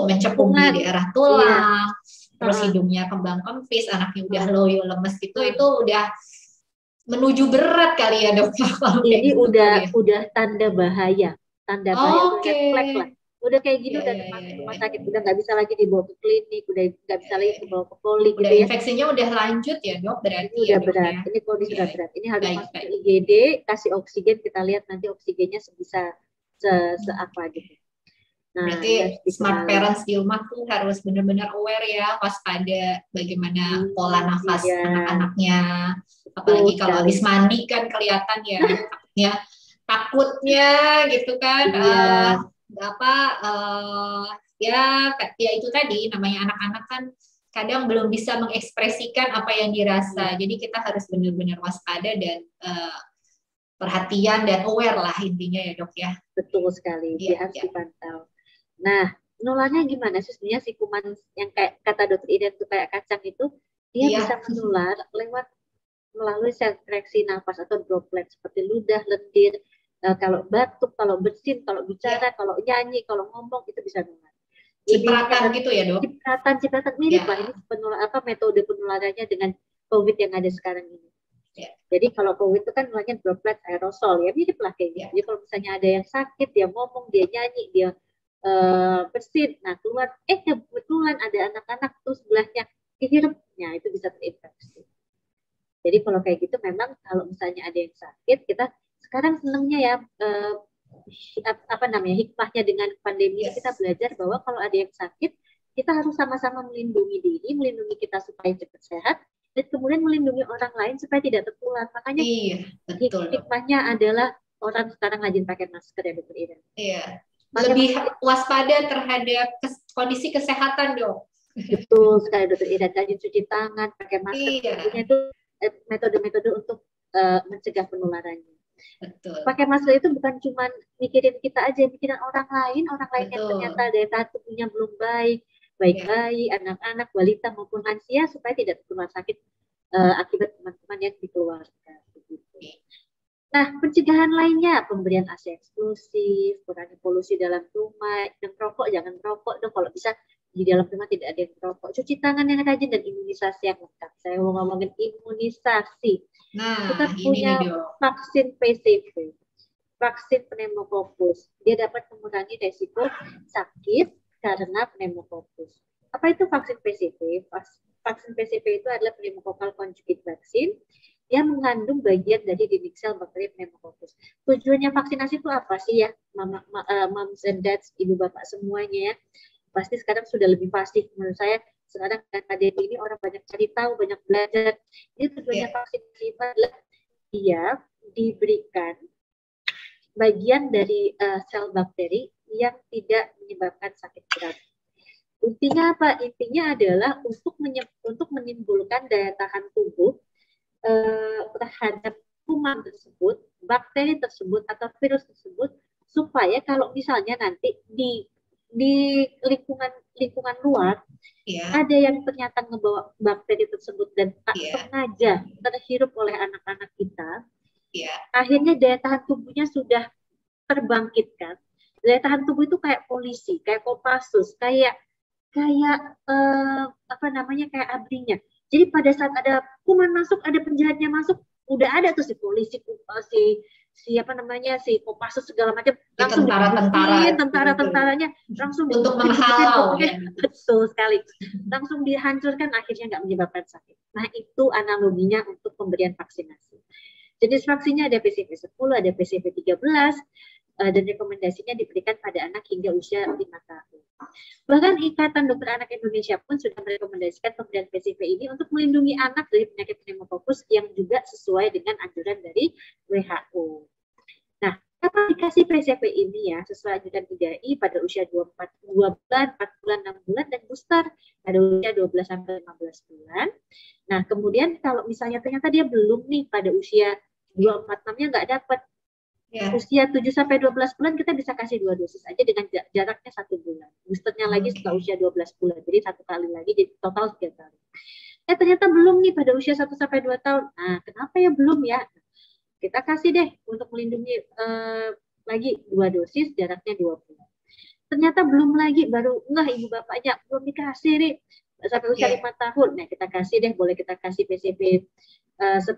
mencekung di daerah tulang, terus hidungnya kembang kempis, anaknya udah loyo lemes gitu, itu udah menuju berat kali ya dokter. Ini gitu udah tanda bahaya, red flag lah. Udah kayak gini udah masuk rumah sakit, udah nggak bisa lagi dibawa ke klinik, udah nggak bisa lagi dibawa ke poli gitu ya. Infeksinya udah lanjut ya dok, berarti ini udah berat. Ini kondisi sudah berat. Ini harus masuk ke IGD, kasih oksigen, kita lihat nanti oksigennya sebisa apa gitu. Nah, berarti smart parents di rumah tuh harus benar-benar aware ya, waspada bagaimana pola nafas anak-anaknya, apalagi kalau habis mandi kan kelihatan ya takutnya gitu kan. Ya itu tadi namanya anak-anak kan kadang belum bisa mengekspresikan apa yang dirasa. Jadi kita harus benar-benar waspada dan perhatian dan aware lah intinya ya dok ya. Betul sekali, dia harus dipantau. Nah, nularnya gimana sih sebenarnya si kuman yang kayak kata dokter Ida itu kayak kacang itu, dia bisa menular melalui sekresi nafas atau droplet seperti ludah, lendir. Kalau batuk, kalau bersin, kalau bicara, kalau nyanyi, kalau ngomong itu bisa nular. Cipratan gitu ya dok? Cipratan mirip lah ini metode penularannya dengan COVID yang ada sekarang ini. Jadi kalau COVID itu kan nularnya droplet aerosol ya, mirip lah kayak gitu. Jadi kalau misalnya ada yang sakit, dia ngomong, dia nyanyi, dia bersin, nah keluar, kebetulan ada anak-anak tuh sebelahnya kehirupnya itu bisa terinfeksi. Jadi kalau kayak gitu memang kalau misalnya ada yang sakit, kita sekarang senangnya ya hikmahnya dengan pandemi kita belajar bahwa kalau ada yang sakit kita harus sama-sama melindungi diri, melindungi kita supaya cepat sehat dan kemudian melindungi orang lain supaya tidak tertular. Makanya hikmahnya adalah orang sekarang rajin pakai masker ya dokter Ida. Iya. Lebih waspada terhadap kondisi kesehatan dok. Betul sekali dokter Ida, rajin cuci tangan, pakai masker. Itu metode-metode untuk mencegah penularannya. Betul. Pakai masker itu bukan cuma mikirin kita aja, mikirin orang lain yang ternyata daya tahan tubuhnya belum baik bayi, anak-anak, balita maupun lansia supaya tidak tertular sakit akibat teman-teman yang dikeluarkan. Nah, pencegahan lainnya, pemberian AC eksklusif, kurangi polusi dalam rumah, yang merokok jangan merokok dong, kalau bisa di dalam rumah tidak ada yang merokok, cuci tangan yang rajin dan imunisasi yang lengkap. Saya mau ngomongin imunisasi. Nah, kita punya vaksin PCV, vaksin pneumokokus. Dia dapat mengurangi resiko sakit karena pneumokokus. Apa itu vaksin PCV? Vaksin PCV itu adalah pneumococcal conjugate vaccine yang mengandung bagian dari dinding sel bakteri pneumococcus. Tujuannya vaksinasi itu apa sih ya, moms and dads, ibu bapak semuanya ya? Pasti sekarang sudah lebih pasti menurut saya. Sekarang dengan pandemi ini orang banyak cari tahu, banyak belajar. Ini tujuannya vaksinasi adalah dia diberikan bagian dari sel bakteri yang tidak menyebabkan sakit berat. Intinya apa? Intinya adalah untuk menimbulkan daya tahan tubuh terhadap kuman tersebut, bakteri tersebut atau virus tersebut, supaya kalau misalnya nanti di lingkungan luar ada yang ternyata ngebawa bakteri tersebut dan tak sengaja terhirup oleh anak-anak kita, akhirnya daya tahan tubuhnya sudah terbangkitkan, Daya tahan tubuh itu kayak polisi, kayak Kopassus, kayak apa namanya, kayak ABRI-nya. Jadi pada saat ada kuman masuk, ada penjahatnya masuk, udah ada tuh si polisi, si apa namanya, si Kopassus segala macam, langsung tentara-tentaranya langsung untuk menghalau ya. Betul sekali, langsung dihancurkan, akhirnya nggak menyebabkan sakit. Nah, itu analoginya untuk pemberian vaksinasi. Jenis vaksinnya ada PCV 10, ada PCV 13, dan rekomendasinya diberikan pada anak hingga usia 5 tahun. Bahkan Ikatan Dokter Anak Indonesia pun sudah merekomendasikan pemberian PCV ini untuk melindungi anak dari penyakit pneumokokus yang juga sesuai dengan anjuran dari WHO. Nah, kapan dikasih PCV ini ya, sesuai anjuran IDAI pada usia 2 bulan, 4 bulan, 6 bulan, dan booster pada usia 12-15 bulan. Nah, kemudian kalau misalnya ternyata dia belum nih pada usia 2-4-6-nya nggak dapat, usia 7-12 bulan kita bisa kasih 2 dosis aja dengan jaraknya 1 bulan. Boosternya lagi setelah usia 12 bulan. Jadi 1 kali lagi, jadi total 3 kali. Ternyata belum nih pada usia 1-2 tahun. Nah, kenapa ya belum ya? Kita kasih deh untuk melindungi lagi 2 dosis, jaraknya 2 bulan. Ternyata belum lagi, baru ibu bapaknya belum dikasih nih sampai usia 5 tahun. Nah, kita kasih deh, boleh kita kasih PCV 10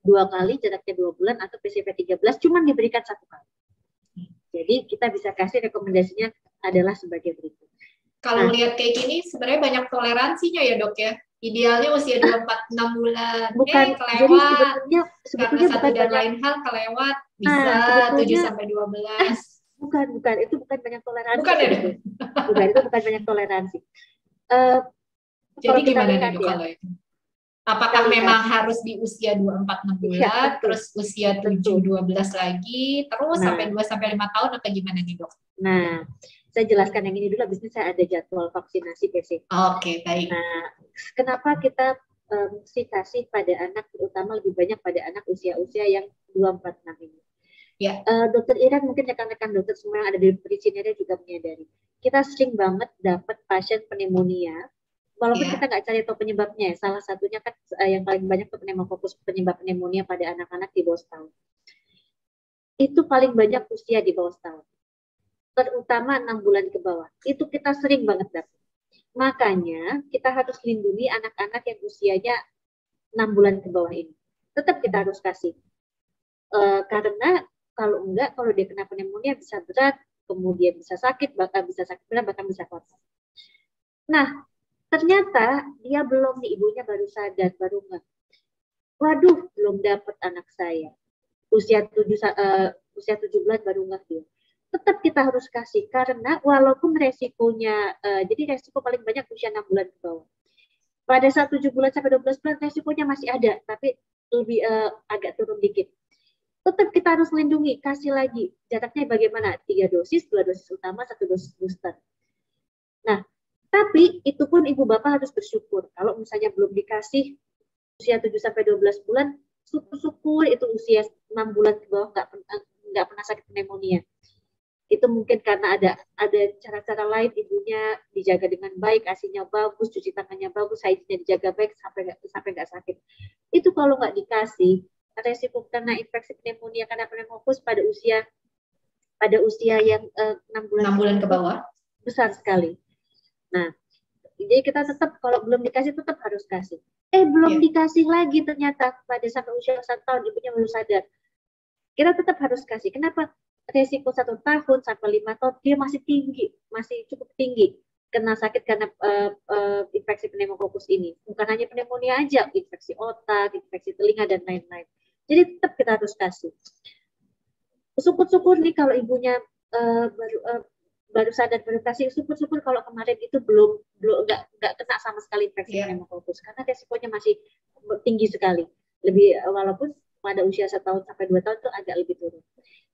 2 kali, jaraknya 2 bulan, atau PCV 13 cuma diberikan 1 kali. Jadi kita bisa kasih rekomendasinya adalah sebagai berikut. Kalau lihat kayak gini sebenarnya banyak toleransinya ya dok ya. Idealnya usia 24-6 bulan. Bukan, kelewat. Jadi sebetulnya karena satu dan lain hal kelewat bisa 7-12. Bukan, itu bukan banyak toleransi. Bukan ya? Bukan, itu bukan banyak toleransi. Jadi gimana nih dok kalau itu? Apakah memang harus di usia 24-6 bulan, ya, terus usia 7-12 lagi, terus sampai 2-5 tahun, atau gimana nih dok? Nah, saya jelaskan yang ini dulu, habis ini saya ada jadwal vaksinasi PCV. Oke, baik. Nah, kenapa kita mesti kasih pada anak, terutama lebih banyak pada anak usia-usia yang 2-4-6 ini? Ya. Dokter Iren, mungkin rekan-rekan dokter semua yang ada di perizinernya juga menyadari. Kita sering banget dapat pasien pneumonia, walaupun kita nggak cari tahu penyebabnya. Salah satunya kan yang paling banyak itu pneumokokus, penyebab pneumonia pada anak-anak di bawah setahun. Itu paling banyak usia di bawah setahun. Terutama 6 bulan ke bawah. Itu kita sering banget dapat. Makanya kita harus lindungi anak-anak yang usianya 6 bulan ke bawah ini. Tetap kita harus kasih. Karena kalau enggak, kalau dia kena pneumonia bisa berat, kemudian bisa sakit, bahkan bisa sakit berat, bahkan bisa kotor. Nah, ternyata dia belum nih, ibunya baru sadar, baru nggak. Waduh, belum dapat anak saya. Usia 7 bulan baru nggak dia. Tetap kita harus kasih, karena walaupun resikonya, jadi resiko paling banyak usia 6 bulan ke bawah. Pada saat 7 bulan sampai 12 bulan resikonya masih ada, tapi lebih agak turun dikit. Tetap kita harus melindungi, kasih lagi. Jaraknya bagaimana? 3 dosis, 2 dosis utama, 1 dosis booster. Nah, tapi itu pun ibu bapak harus bersyukur. Kalau misalnya belum dikasih usia 7-12 bulan, syukur-syukur itu usia 6 bulan ke bawah nggak pernah sakit pneumonia. Itu mungkin karena ada cara-cara lain, ibunya dijaga dengan baik, ASI-nya bagus, cuci tangannya bagus, hygiene-nya dijaga baik sampai nggak sakit. Itu kalau nggak dikasih, resiko karena infeksi pneumonia karena pneumokokus pada usia yang 6 bulan ke bawah besar sekali. Nah, jadi kita tetap kalau belum dikasih tetap harus kasih. Belum dikasih lagi ternyata pada sampai usia 1 tahun ibunya baru sadar. Kita tetap harus kasih. Kenapa? Resiko 1 tahun sampai 5 tahun dia masih tinggi, masih cukup tinggi kena sakit karena infeksi pneumokokus ini. Bukan hanya pneumonia aja, infeksi otak, infeksi telinga dan lain-lain. Jadi tetap kita harus kasih. Syukur-syukur nih kalau ibunya baru sadar, baru kasih, syukur-syukur kalau kemarin itu belum nggak kena sama sekali infeksi pneumokokus, karena resikonya masih tinggi sekali, lebih walaupun pada usia 1 tahun sampai 2 tahun itu agak lebih turun.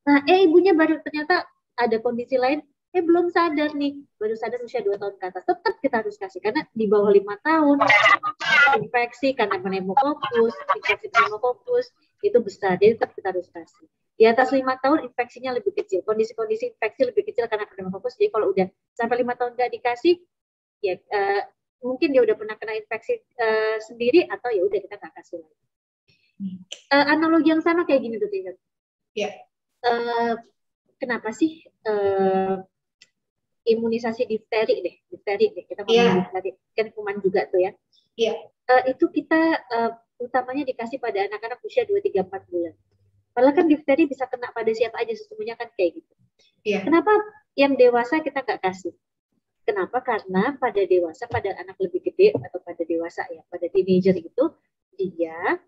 Nah, ibunya baru ternyata ada kondisi lain, belum sadar nih, baru sadar usia 2 tahun ke atas, tetap kita harus kasih, karena di bawah 5 tahun infeksi karena pneumokokus, infeksi pneumokokus itu besar, jadi tetap kita harus kasih. Di atas 5 tahun infeksinya lebih kecil, kondisi-kondisi infeksi lebih kecil karena pneumokokus. Jadi kalau udah sampai 5 tahun nggak dikasih, ya mungkin dia udah pernah kena infeksi sendiri, atau ya udah kita nggak kasih lagi. Analogi yang sama kayak gini tuh, Tingkat. Iya. kenapa sih imunisasi difteri deh, kita ngomongin difteri, kan kuman juga tuh ya. Itu kita utamanya dikasih pada anak-anak usia 2, 3, 4 bulan. Padahal kan difteri bisa kena pada siapa aja, sesungguhnya kan kayak gitu. Kenapa yang dewasa kita nggak kasih? Kenapa? Karena pada dewasa, pada anak lebih gede atau pada dewasa ya, pada teenager itu dia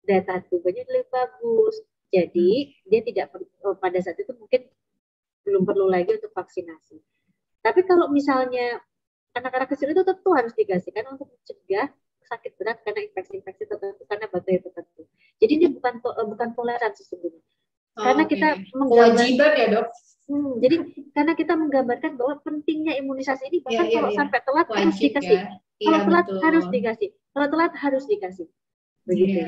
daya tahan tubuhnya lebih bagus. Jadi dia tidak pada saat itu mungkin belum perlu lagi untuk vaksinasi. Tapi kalau misalnya anak-anak kecil itu tentu harus dikasih karena untuk mencegah sakit berat karena infeksi-infeksi tertentu, karena bakteri tertentu. Jadi ini bukan toleran sesungguhnya. Karena kita kewajiban ya dok. Jadi karena kita menggambarkan bahwa pentingnya imunisasi ini bahkan kalau sampai telat harus dikasih. Kalau telat harus dikasih. Kalau telat harus dikasih. Begitu.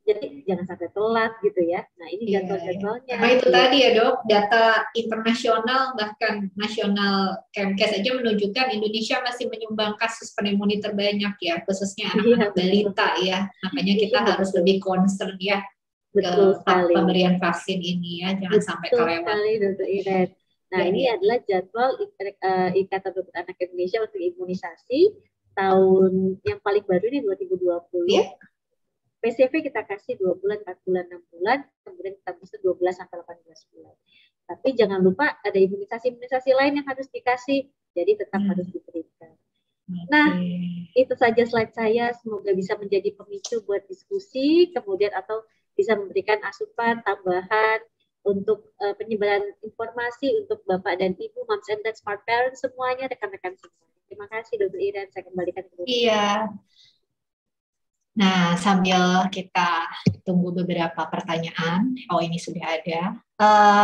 Jadi jangan sampai telat gitu ya. Nah, ini jadwal-jadwalnya. Karena itu tadi ya, Dok, data internasional bahkan nasional Kemkes aja menunjukkan Indonesia masih menyumbang kasus pneumonia terbanyak ya, khususnya anak-anak balita ya. Makanya kita harus lebih concern ya. Betul sekali. Pemberian vaksin ini ya, jangan sampai kelewat. Betul sekali, Dr. Iren. Nah, ini adalah jadwal Ikatan Dokter Anak Indonesia untuk imunisasi tahun yang paling baru ini 2020. PCV kita kasih 2 bulan, 4 bulan, 6 bulan, kemudian kita booster 12 sampai 18 bulan. Tapi jangan lupa ada imunisasi lain yang harus dikasih, jadi tetap harus diberikan. Nah, itu saja slide saya. Semoga bisa menjadi pemicu buat diskusi, kemudian atau bisa memberikan asupan tambahan untuk penyebaran informasi untuk Bapak dan Ibu, moms and dad, smart parents, semuanya, rekan-rekan semua. Terima kasih, Dr. Iren. Saya kembalikan ke Iya. Nah, sambil kita tunggu beberapa pertanyaan, ini sudah ada.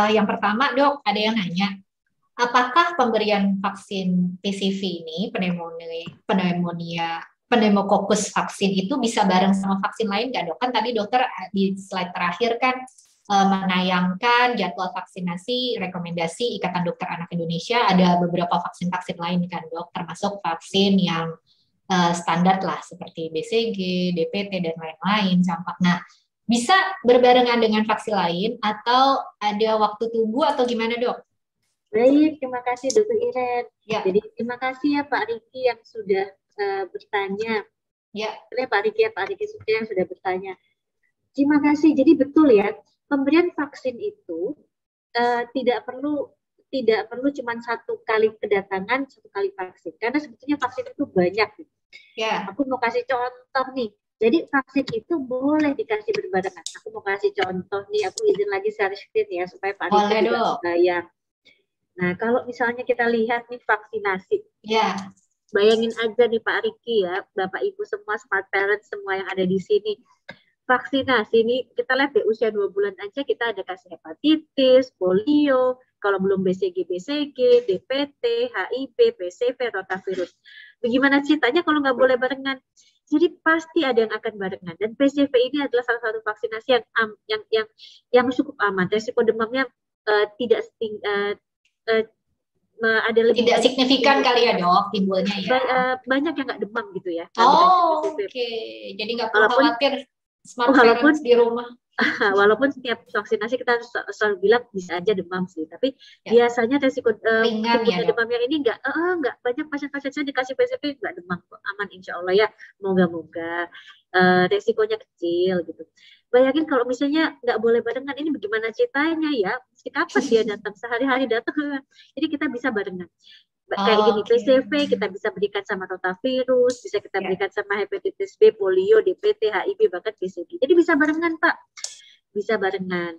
Yang pertama, Dok, ada yang nanya, apakah pemberian vaksin PCV ini, pneumokokus vaksin itu bisa bareng sama vaksin lain nggak, Dok? Kan tadi dokter di slide terakhir kan menayangkan jadwal vaksinasi, rekomendasi Ikatan Dokter Anak Indonesia, ada beberapa vaksin-vaksin lain kan, Dok, termasuk vaksin yang standar lah seperti BCG, DPT dan lain-lain, campak. Nah, bisa berbarengan dengan vaksin lain atau ada waktu tunggu atau gimana, Dok? Baik, terima kasih Dr. Iren. Ya. Jadi terima kasih ya Pak Riki yang sudah bertanya. Ya, Pak Riki yang sudah bertanya. Terima kasih. Jadi betul ya, pemberian vaksin itu tidak perlu cuma satu kali kedatangan, satu kali vaksin. Karena sebetulnya vaksin itu banyak. Ya. Aku mau kasih contoh nih. Jadi vaksin itu boleh dikasih berbarengan. Aku mau kasih contoh nih. Aku izin lagi share screen ya supaya Pak Riki juga bayang. Nah, kalau misalnya kita lihat nih vaksinasi. Ya. Bayangin aja nih Pak Riki ya, Bapak Ibu semua, smart parents semua yang ada di sini. Vaksinasi ini kita lihat di usia 2 bulan aja kita ada kasih hepatitis, polio, kalau belum BCG, DPT, HIV, PCV, rotavirus. Bagaimana ceritanya kalau nggak boleh barengan? Jadi pasti ada yang akan barengan. Dan PCV ini adalah salah satu vaksinasi yang cukup aman. Resiko demamnya tidak ada lebih tidak signifikan kali ya, Dok, timbulnya ya. Banyak yang nggak demam gitu ya. Oke. Jadi nggak perlu khawatir smart parents di rumah. Walaupun setiap vaksinasi kita selalu bilang bisa aja demam sih, tapi biasanya resiko ringan ya, demamnya ini nggak banyak pasien-pasien saya dikasih PCV nggak demam, aman insya Allah ya, moga-moga resikonya kecil gitu. Bayangin kalau misalnya nggak boleh barengan, ini bagaimana ceritanya ya? Mesti kapan dia datang? Sehari-hari datang. Jadi kita bisa barengan. Kayak gini, PCV kita bisa berikan sama rotavirus, bisa kita berikan sama hepatitis B, polio, DPT, HIV, bahkan BCG. Jadi bisa barengan, Pak. Bisa barengan.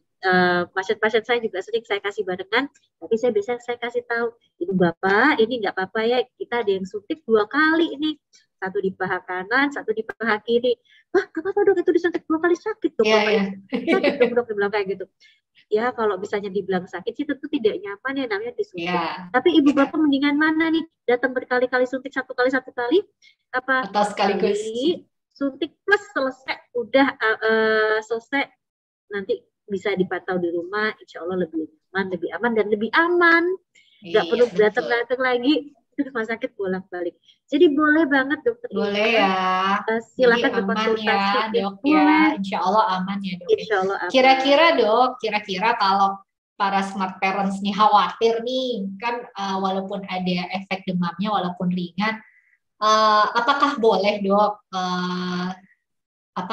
Pasien-pasien saya juga sering saya kasih barengan, tapi saya biasanya saya kasih tahu, Ibu Bapak, ini nggak apa-apa ya, kita ada yang suntik 2 kali ini. Satu di paha kanan, satu di paha kiri. Wah, apa-apa dok, itu disuntik 2 kali sakit dong. Sakit dok, dibilang kayak gitu. Ya, kalau misalnya dibilang sakit sih tentu tidak nyaman ya namanya disuntik. Tapi ibu bapak mendingan mana nih? Datang berkali-kali suntik satu kali, apa? Atau sekaligus. Suntik plus selesai, udah selesai. Nanti bisa dipantau di rumah, insya Allah lebih aman dan lebih aman. Nggak perlu datang lagi ke rumah sakit bolak-balik. Jadi boleh banget dokter. Boleh ya. Silakan berkonsultasi. Ya, dok ya. Insya Allah aman ya dok. Insya Allah aman. Kira-kira kalau para smart parents nih khawatir nih, kan walaupun ada efek demamnya walaupun ringan, apakah boleh dok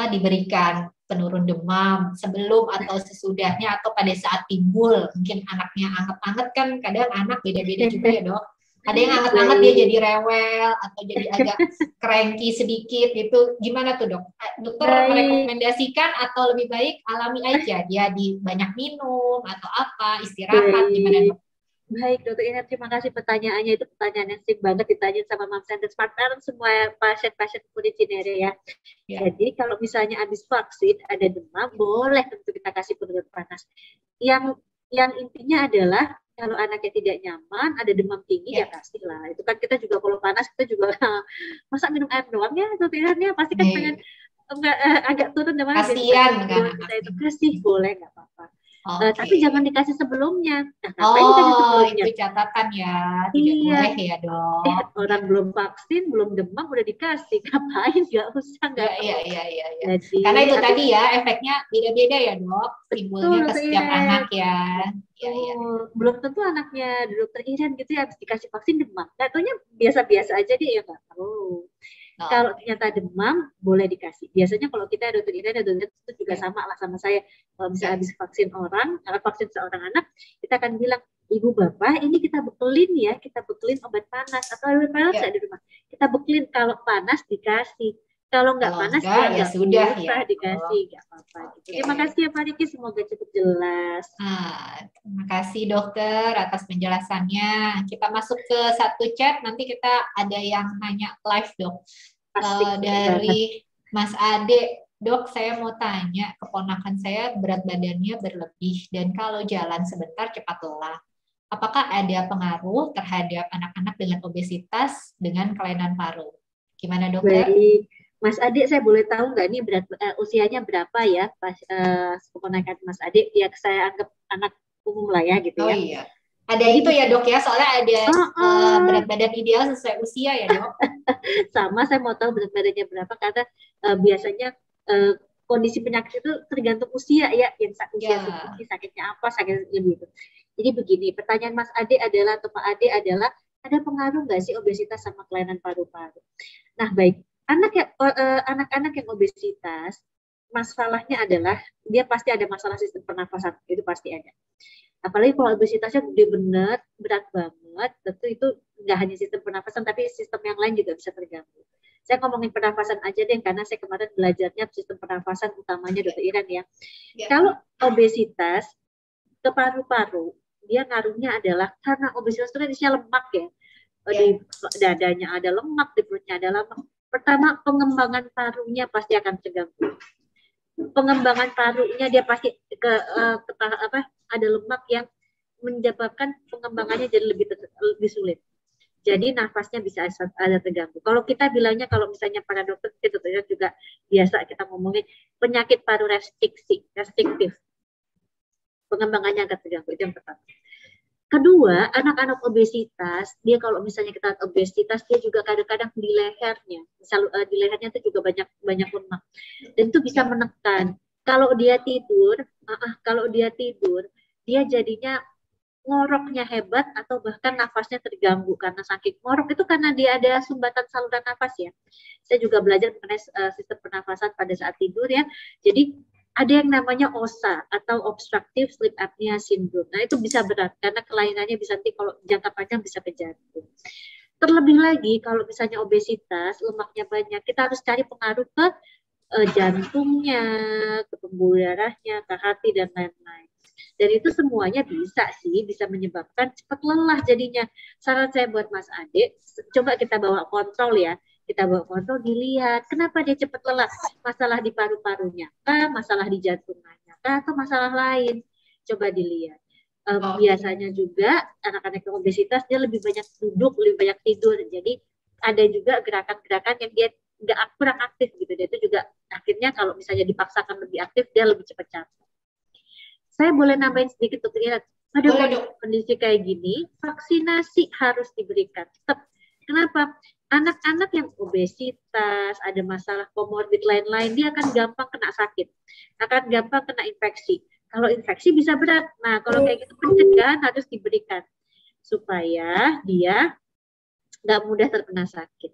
diberikan penurun demam sebelum atau sesudahnya atau pada saat timbul? Mungkin anaknya anget-anget, kan kadang anak beda-beda juga ya dok. Ada yang anget-anget dia jadi rewel atau jadi agak cranky sedikit gitu. Gimana tuh dok? Dokter merekomendasikan atau lebih baik alami aja, dia banyak minum atau apa, istirahat, gimana dok? Baik, Dokter Ina, terima kasih pertanyaannya. Itu pertanyaan yang sering banget ditanyain sama Mom Center Smart Parents, semua pasien-pasien kulit cinere ya. Jadi kalau misalnya habis vaksin ada demam, boleh tentu kita kasih penurun panas. Yang intinya adalah kalau anaknya tidak nyaman, ada demam tinggi, ya pastilah. Itu kan kita juga kalau panas kita juga masa minum air doang ya, Dokter Ina, pasti kan pengen agak turun demamnya. Kasian kan kita itu kasih, boleh nggak apa-apa. Tapi jangan dikasih sebelumnya. Itu catatan ya, tidak boleh ya dok. Orang belum vaksin, belum demam udah dikasih, ngapain? Nggak usah, nggak. Iya. Karena itu tadi ya efeknya beda-beda ya dok, timbulnya ke setiap anak ya. Iya. Belum tentu anaknya Dokter Iren gitu ya habis dikasih vaksin demam. Katanya biasa-biasa aja dia ya nggak tahu. Kalau ternyata demam, boleh dikasih. Biasanya kalau kita Dokter Ina dan Dokter itu juga sama lah sama saya. Kalau bisa habis vaksin vaksin seorang anak, kita akan bilang, Ibu Bapak, ini kita bekelin ya, kita bekelin obat panas. Atau obat panas nggak di rumah. Kita bekelin, kalau panas dikasih. Kalau nggak panas, ya sudah ya. Dikasih, nggak apa-apa. Terima kasih ya Pak Riki, semoga cukup jelas. Terima kasih dokter atas penjelasannya. Kita masuk ke satu chat, nanti kita ada yang nanya live dok. Dari Mas Ade, dok saya mau tanya, keponakan saya berat badannya berlebih dan kalau jalan sebentar cepat lelah. Apakah ada pengaruh terhadap anak-anak dengan obesitas dengan kelainan paru? Gimana dokter? Baik. Mas Ade, saya boleh tahu nggak ini usianya berapa ya pas keponakan Mas Ade? Ya saya anggap anak umum lah ya gitu ya. Oh iya. Ada itu ya dok ya, soalnya ada berat badan ideal sesuai usia ya dok. Sama, saya mau tahu berat badannya berapa karena biasanya kondisi penyakit itu tergantung usia ya, yang usia segini sakitnya apa, sakitnya gitu. Jadi begini, pertanyaan Mas Ade adalah atau Pak Ade adalah ada pengaruh nggak sih obesitas sama kelainan paru-paru? Nah baik. Anak-anak yang obesitas, masalahnya adalah dia pasti ada masalah sistem pernafasan, itu pasti ada. Apalagi kalau obesitasnya gede bener, berat banget, tentu itu nggak hanya sistem pernafasan, tapi sistem yang lain juga bisa terganggu. Saya ngomongin pernafasan aja deh, karena saya kemarin belajarnya sistem pernafasan utamanya Dokter Iren ya. Kalau obesitas ke paru-paru, dia ngaruhnya adalah karena obesitas itu kan isinya lemak ya. Di dadanya ada lemak, di perutnya ada lemak. Pertama, pengembangan parunya pasti akan terganggu. Pengembangan parunya dia pasti ada lemak yang menyebabkan pengembangannya jadi lebih sulit. Jadi nafasnya bisa ada terganggu. Kalau kita bilangnya, kalau misalnya para dokter itu juga biasa kita ngomongin penyakit paru restriktif. Pengembangannya akan terganggu, itu yang pertama. Kedua, anak-anak obesitas, dia kalau misalnya kita obesitas, dia juga kadang-kadang di lehernya, misal di lehernya itu juga banyak lemak, dan itu bisa menekan. Kalau dia tidur, dia jadinya ngoroknya hebat atau bahkan nafasnya terganggu karena sakit. Ngorok itu karena dia ada sumbatan saluran nafas ya. Saya juga belajar mengenai sistem pernafasan pada saat tidur ya. Jadi ada yang namanya OSA atau obstructive sleep apnea syndrome. Nah itu bisa berat karena kelainannya bisa nanti kalau jangka panjang bisa ke jantung. Terlebih lagi kalau misalnya obesitas, lemaknya banyak, kita harus cari pengaruh ke jantungnya, ke pembuluh darahnya, ke hati dan lain-lain. Dan itu semuanya bisa menyebabkan cepat lelah jadinya. Saran saya buat Mas Ade, coba kita bawa kontrol ya. Kita bawa kontrol, dilihat kenapa dia cepat lelah, masalah di paru-parunya kah, masalah di jantungnya kah, atau masalah lain, coba dilihat. Biasanya juga anak-anak yang obesitas dia lebih banyak duduk, lebih banyak tidur, jadi ada juga gerakan-gerakan yang dia kurang aktif gitu, dia itu juga akhirnya kalau misalnya dipaksakan lebih aktif dia lebih cepat capek. Saya boleh nambahin sedikit untuk lihat, pada kondisi kayak gini vaksinasi harus diberikan tetap. Kenapa? Anak-anak yang obesitas, ada masalah komorbid lain-lain, dia akan gampang kena sakit, akan gampang kena infeksi. Kalau infeksi bisa berat. Nah, kalau kayak gitu pencegahan harus diberikan supaya dia nggak mudah terkena sakit.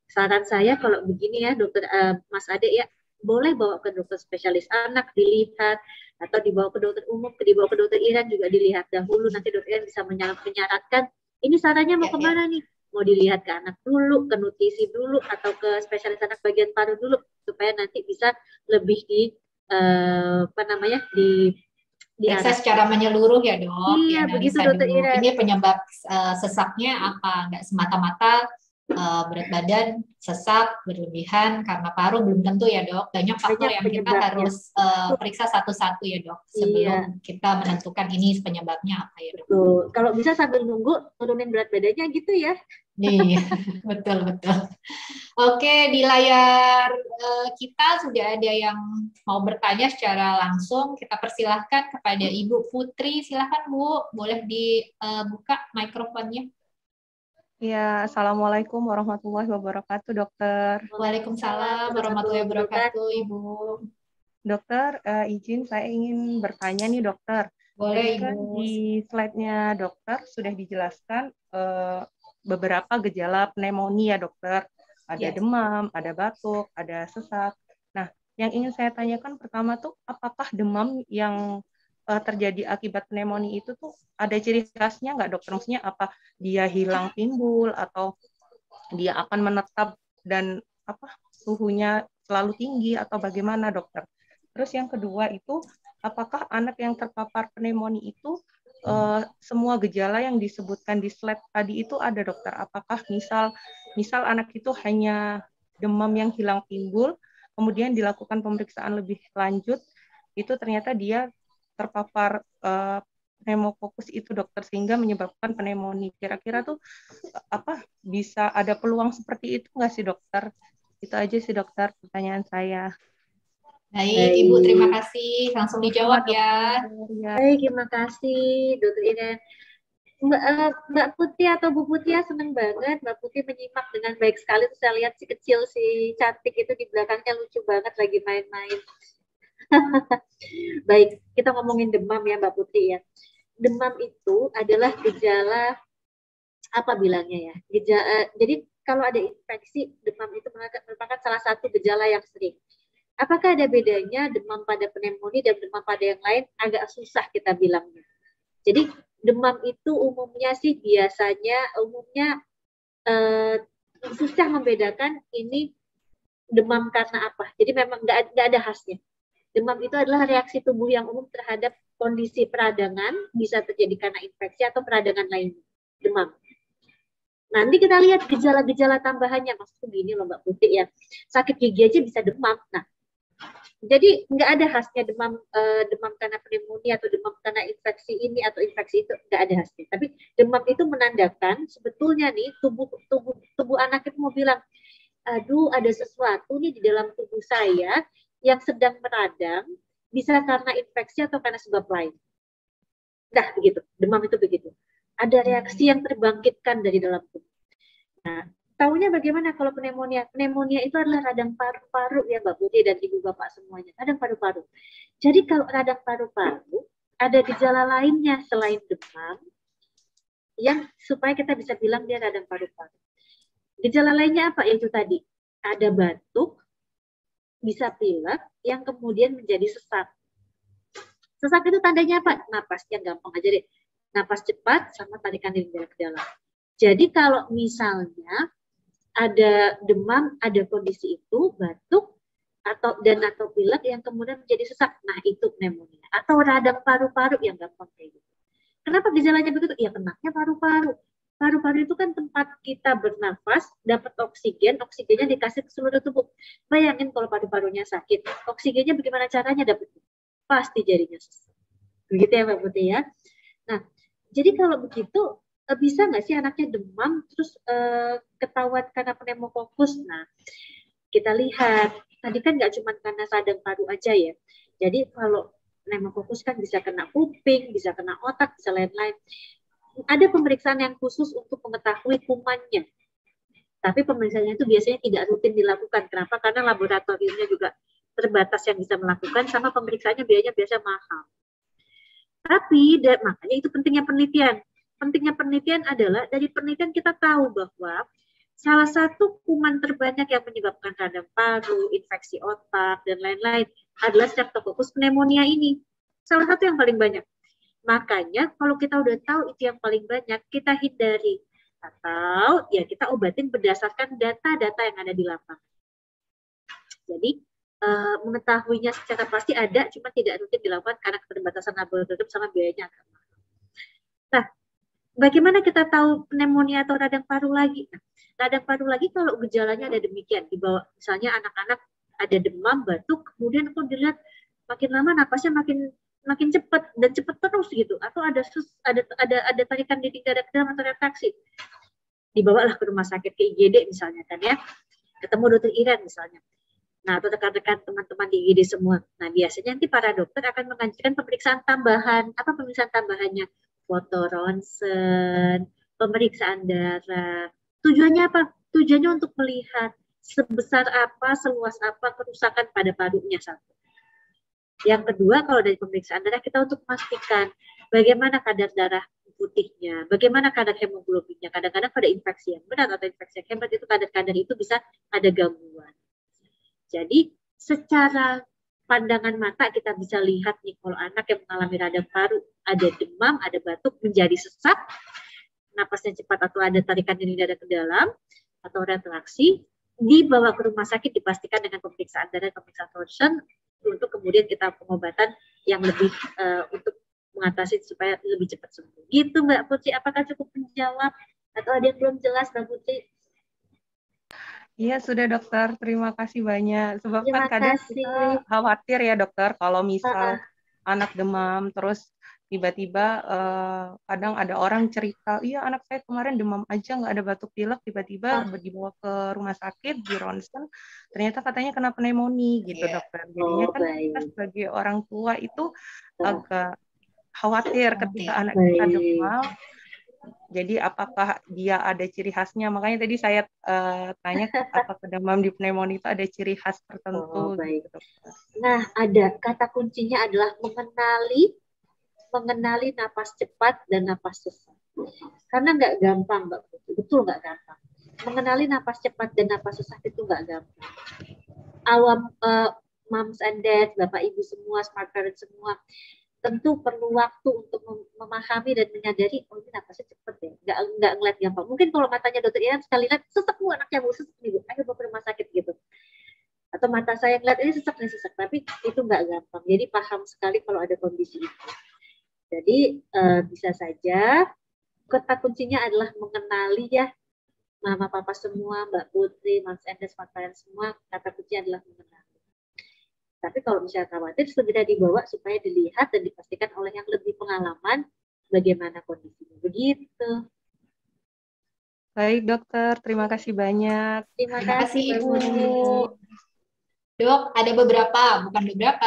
Saran saya kalau begini ya, dokter Mas Ade ya, boleh bawa ke dokter spesialis anak dilihat, atau dibawa ke dokter umum, dibawa ke dokter Iran juga dilihat dahulu. Nanti dokter Iran bisa menyarankan, ini sarannya mau kemana nih? Mau dilihat ke anak dulu, ke nutrisi dulu, atau ke spesialis anak bagian paru dulu, supaya nanti bisa lebih diperiksa secara menyeluruh ya dok. Iya, begitu dokter Ira. Ini penyebab sesaknya apa? Nggak semata-mata berat badan, sesak, berlebihan karena paru, belum tentu ya dok. Banyak faktor yang kita harus periksa satu-satu ya dok, sebelum kita menentukan ini penyebabnya apa ya dok. Betul. Kalau bisa sambil nunggu turunin berat badannya gitu ya. Iya, betul. Oke, di layar kita sudah ada yang mau bertanya secara langsung. Kita persilahkan kepada Ibu Putri. Silahkan Bu, boleh dibuka mikrofonnya. Ya, Assalamualaikum warahmatullahi wabarakatuh, dokter. Waalaikumsalam warahmatullahi wabarakatuh, Ibu. Dokter, izin saya ingin bertanya nih, dokter. Boleh, Ibu. Di slide-nya dokter sudah dijelaskan beberapa gejala pneumonia, dokter. Ada demam, ada batuk, ada sesak. Nah, yang ingin saya tanyakan pertama tuh, apakah demam yang terjadi akibat pneumonia itu tuh ada ciri khasnya nggak, dokter? Maksudnya apa dia hilang timbul atau dia akan menetap dan suhunya selalu tinggi atau bagaimana, dokter? Terus yang kedua itu, apakah anak yang terpapar pneumonia itu semua gejala yang disebutkan di slide tadi itu ada, dokter? Apakah misal anak itu hanya demam yang hilang timbul, kemudian dilakukan pemeriksaan lebih lanjut, itu ternyata dia terpapar pneumokokus itu, dokter, sehingga menyebabkan pneumonia. Kira-kira tuh bisa ada peluang seperti itu nggak sih, dokter? Itu aja sih, dokter, pertanyaan saya. Baik, Ibu, terima kasih. Langsung dijawab ya. Baik, terima kasih, Dokter Iren. Mbak Putih atau Bu Putih, senang banget Mbak Putih menyimak dengan baik sekali. Terus saya lihat si kecil, si cantik itu di belakangnya lucu banget lagi main-main. Baik, kita ngomongin demam ya Mbak Putih ya. Demam itu adalah gejala, apa bilangnya ya? Jadi kalau ada infeksi, demam itu merupakan salah satu gejala yang sering. Apakah ada bedanya demam pada pneumonia dan demam pada yang lain? Agak susah kita bilangnya. Jadi demam itu umumnya susah membedakan ini demam karena apa. Jadi memang nggak ada khasnya. Demam itu adalah reaksi tubuh yang umum terhadap kondisi peradangan, bisa terjadi karena infeksi atau peradangan lainnya. Demam. Nanti kita lihat gejala-gejala tambahannya. Maksudnya gini loh Mbak Putih ya. Sakit gigi aja bisa demam. Nah, jadi nggak ada khasnya demam karena pneumonia atau demam karena infeksi ini atau infeksi itu, nggak ada khasnya. Tapi demam itu menandakan sebetulnya nih tubuh anak itu mau bilang, aduh ada sesuatu nih di dalam tubuh saya yang sedang meradang, bisa karena infeksi atau karena sebab lain. Nah begitu, demam itu begitu. Ada reaksi yang terbangkitkan dari dalam tubuh. Nah, tahunya bagaimana kalau pneumonia? Pneumonia itu adalah radang paru-paru ya Mbak Putih dan Ibu Bapak semuanya. Radang paru-paru. Jadi kalau radang paru-paru, ada gejala lainnya selain demam, yang supaya kita bisa bilang dia radang paru-paru. Gejala lainnya apa? Yaitu tadi, ada batuk, bisa pilek, yang kemudian menjadi sesak. Sesak itu tandanya apa? Napasnya gampang aja deh. Napas cepat sama tarikan diri ke dalam. Jadi kalau misalnya ada demam, ada kondisi itu, batuk, atau pilek yang kemudian menjadi sesak, nah itu pneumonia. Atau radang paru-paru yang gampang kayak gitu. Kenapa gejalanya begitu? Ya kenanya paru-paru. Paru-paru itu kan tempat kita bernafas, dapat oksigen, oksigennya dikasih ke seluruh tubuh. Bayangin kalau paru-parunya sakit, oksigennya bagaimana caranya dapat? Pasti jadinya sesak. Begitu ya Mbak Putih ya. Nah, jadi kalau begitu, bisa nggak sih anaknya demam terus ketahuan karena pneumokokus? Nah, kita lihat tadi kan nggak cuma karena radang paru aja ya. Jadi kalau pneumokokus kan bisa kena kuping, bisa kena otak, bisa lain-lain. Ada pemeriksaan yang khusus untuk mengetahui kumannya. Tapi pemeriksaannya itu biasanya tidak rutin dilakukan. Kenapa? Karena laboratoriumnya juga terbatas yang bisa melakukan, sama pemeriksaannya biasanya mahal. Tapi makanya itu pentingnya penelitian. Pentingnya penelitian adalah dari penelitian kita tahu bahwa salah satu kuman terbanyak yang menyebabkan radang paru, infeksi otak, dan lain-lain adalah Streptococcus pneumonia ini. Salah satu yang paling banyak. Makanya kalau kita udah tahu itu yang paling banyak, kita hindari. Atau ya kita obatin berdasarkan data-data yang ada di lapangan. Jadi mengetahuinya secara pasti ada, cuma tidak rutin dilakukan karena keterbatasan laboratorium sama biayanya agak mahal. Nah, bagaimana kita tahu pneumonia atau radang paru lagi? Nah, radang paru lagi kalau gejalanya ada demikian, di bawah misalnya anak-anak ada demam, batuk, kemudian kok dilihat makin lama napasnya makin cepat dan cepat terus gitu, atau ada tarikan dinding dada ke dalam atau retraksi, dibawalah ke rumah sakit, ke IGD misalnya kan ya, ketemu dokter Iren misalnya. Nah, atau rekan-rekan teman-teman di IGD semua. Nah, biasanya nanti para dokter akan mengajukan pemeriksaan tambahan. Apa pemeriksaan tambahannya? Foto ronsen, pemeriksaan darah. Tujuannya apa? Tujuannya untuk melihat sebesar apa, seluas apa kerusakan pada parunya satu. Yang kedua, kalau dari pemeriksaan darah kita untuk memastikan bagaimana kadar darah putihnya, bagaimana kadar hemoglobinnya. Kadang-kadang pada infeksi yang berat atau infeksi yang hebat itu kadar-kadar itu bisa ada gangguan. Jadi secara pandangan mata kita bisa lihat nih kalau anak yang mengalami radang paru, ada demam, ada batuk, menjadi sesak, napasnya cepat atau ada tarikan dinding dada ke dalam atau retraksi, dibawa ke rumah sakit dipastikan dengan pemeriksaan darah, pemeriksaan ronsen untuk kemudian kita pengobatan yang lebih untuk mengatasi supaya lebih cepat sembuh. Gitu Mbak Putri, apakah cukup menjawab atau ada yang belum jelas Mbak Putri? Iya, sudah dokter. Terima kasih banyak. Sebab kan kadang kita khawatir ya dokter, kalau misal anak demam, terus tiba-tiba kadang ada orang cerita, iya anak saya kemarin demam aja, nggak ada batuk pilek, tiba-tiba dibawa ke rumah sakit, di ronsen, ternyata katanya kena pneumonia gitu dokter. Jadinya kan kita sebagai orang tua itu agak khawatir ketika anak kita demam. Jadi apakah dia ada ciri khasnya? Makanya tadi saya tanya apakah demam di pneumonia itu ada ciri khas tertentu. Gitu. Nah, ada kata kuncinya adalah mengenali napas cepat dan napas susah. Karena nggak gampang, Mbak Putri. Betul nggak gampang. Mengenali napas cepat dan napas susah itu nggak gampang. Awam moms and dads, bapak ibu semua, smart parents semua, tentu perlu waktu untuk memahami dan menyadari, oh ini napasnya cepet ya, nggak ngeliat gampang. Mungkin kalau matanya dokter Iren sekali lihat, sesek bu anaknya bu, sesek nih bu, ayo bawa ke rumah sakit gitu. Atau mata saya ngeliat ini sesek, tapi itu nggak gampang. Jadi paham sekali kalau ada kondisi itu. Jadi bisa saja kata kuncinya adalah mengenali ya, mama papa semua, Mbak Putri, Mas Endes, Mas Ryan semua, kata kuncinya adalah mengenali. Tapi kalau misalnya khawatir, segera dibawa supaya dilihat dan dipastikan oleh yang lebih pengalaman bagaimana kondisinya. Begitu. Baik dokter, terima kasih banyak. Terima kasih Ibu. Dok, ada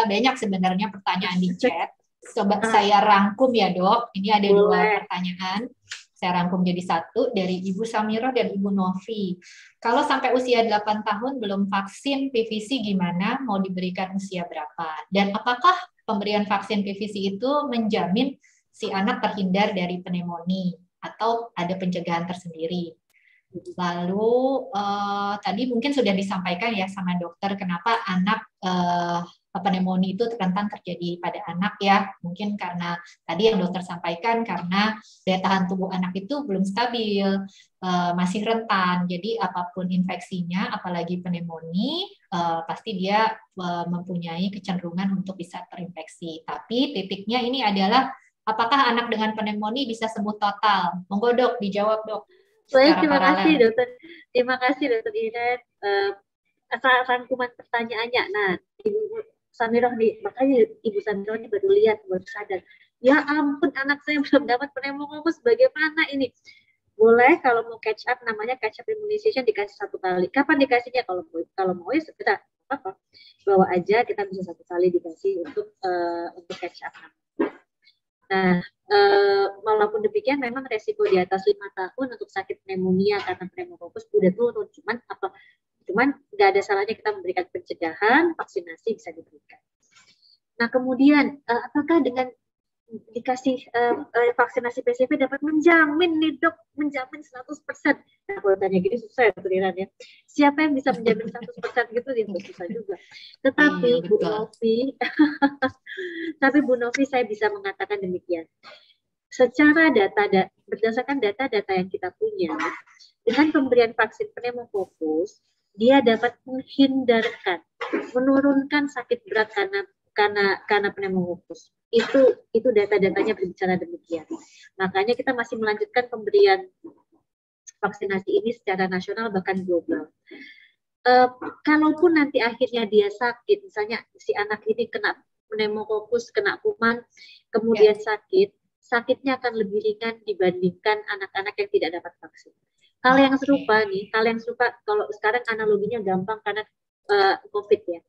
banyak sebenarnya pertanyaan di chat. Coba saya rangkum ya dok. Ini ada 2 pertanyaan. Saya rangkum jadi 1 dari Ibu Samirah dan Ibu Novi. Kalau sampai usia 8 tahun belum vaksin PVC gimana? Mau diberikan usia berapa? Dan apakah pemberian vaksin PVC itu menjamin si anak terhindar dari pneumonia atau ada pencegahan tersendiri? Lalu tadi mungkin sudah disampaikan ya sama dokter kenapa anak pneumonia itu rentan terjadi pada anak ya, mungkin karena tadi yang dokter sampaikan karena daya tahan tubuh anak itu belum stabil, masih rentan, jadi apapun infeksinya apalagi pneumonia pasti dia mempunyai kecenderungan untuk bisa terinfeksi. Tapi titiknya ini adalah apakah anak dengan pneumonia bisa sembuh total? Monggo dok, dijawab dok. Baik, terima kasih dokter. Terima kasih dokter Iren. Rangkuman pertanyaannya. Nah, Ibu Samirah nih, makanya Ibu Samirah ini baru lihat, baru sadar. Ya ampun, anak saya belum dapat pneumokokus, bagaimana ini? Boleh kalau mau catch up, namanya catch up immunization dikasih 1 kali. Kapan dikasihnya? Kalau mau ya segera, apa? Bawa aja, kita bisa 1 kali dikasih untuk catch up. Nah, walaupun demikian memang resiko di atas 5 tahun untuk sakit pneumonia karena pneumokokus udah turun, cuman nggak ada salahnya kita memberikan pencegahan, vaksinasi bisa diberikan. Nah kemudian apakah dengan dikasih vaksinasi PCV dapat menjamin nih dok, menjamin 100%. Nah, kalau tanya gini susah ya Tuliran ya. Siapa yang bisa menjamin 100% gitu ya susah juga. Tetapi Bu Novi, saya bisa mengatakan demikian. Secara berdasarkan data-data yang kita punya, dengan pemberian vaksin pneumokokus, dia dapat menghindarkan, menurunkan sakit berat karena pneumokokus. Itu data-datanya berbicara demikian. Makanya kita masih melanjutkan pemberian vaksinasi ini secara nasional bahkan global. Kalaupun nanti akhirnya dia sakit, misalnya si anak ini kena pneumokokus, kena kuman, kemudian sakitnya akan lebih ringan dibandingkan anak-anak yang tidak dapat vaksin. Hal yang serupa kalau sekarang analoginya gampang karena COVID ya.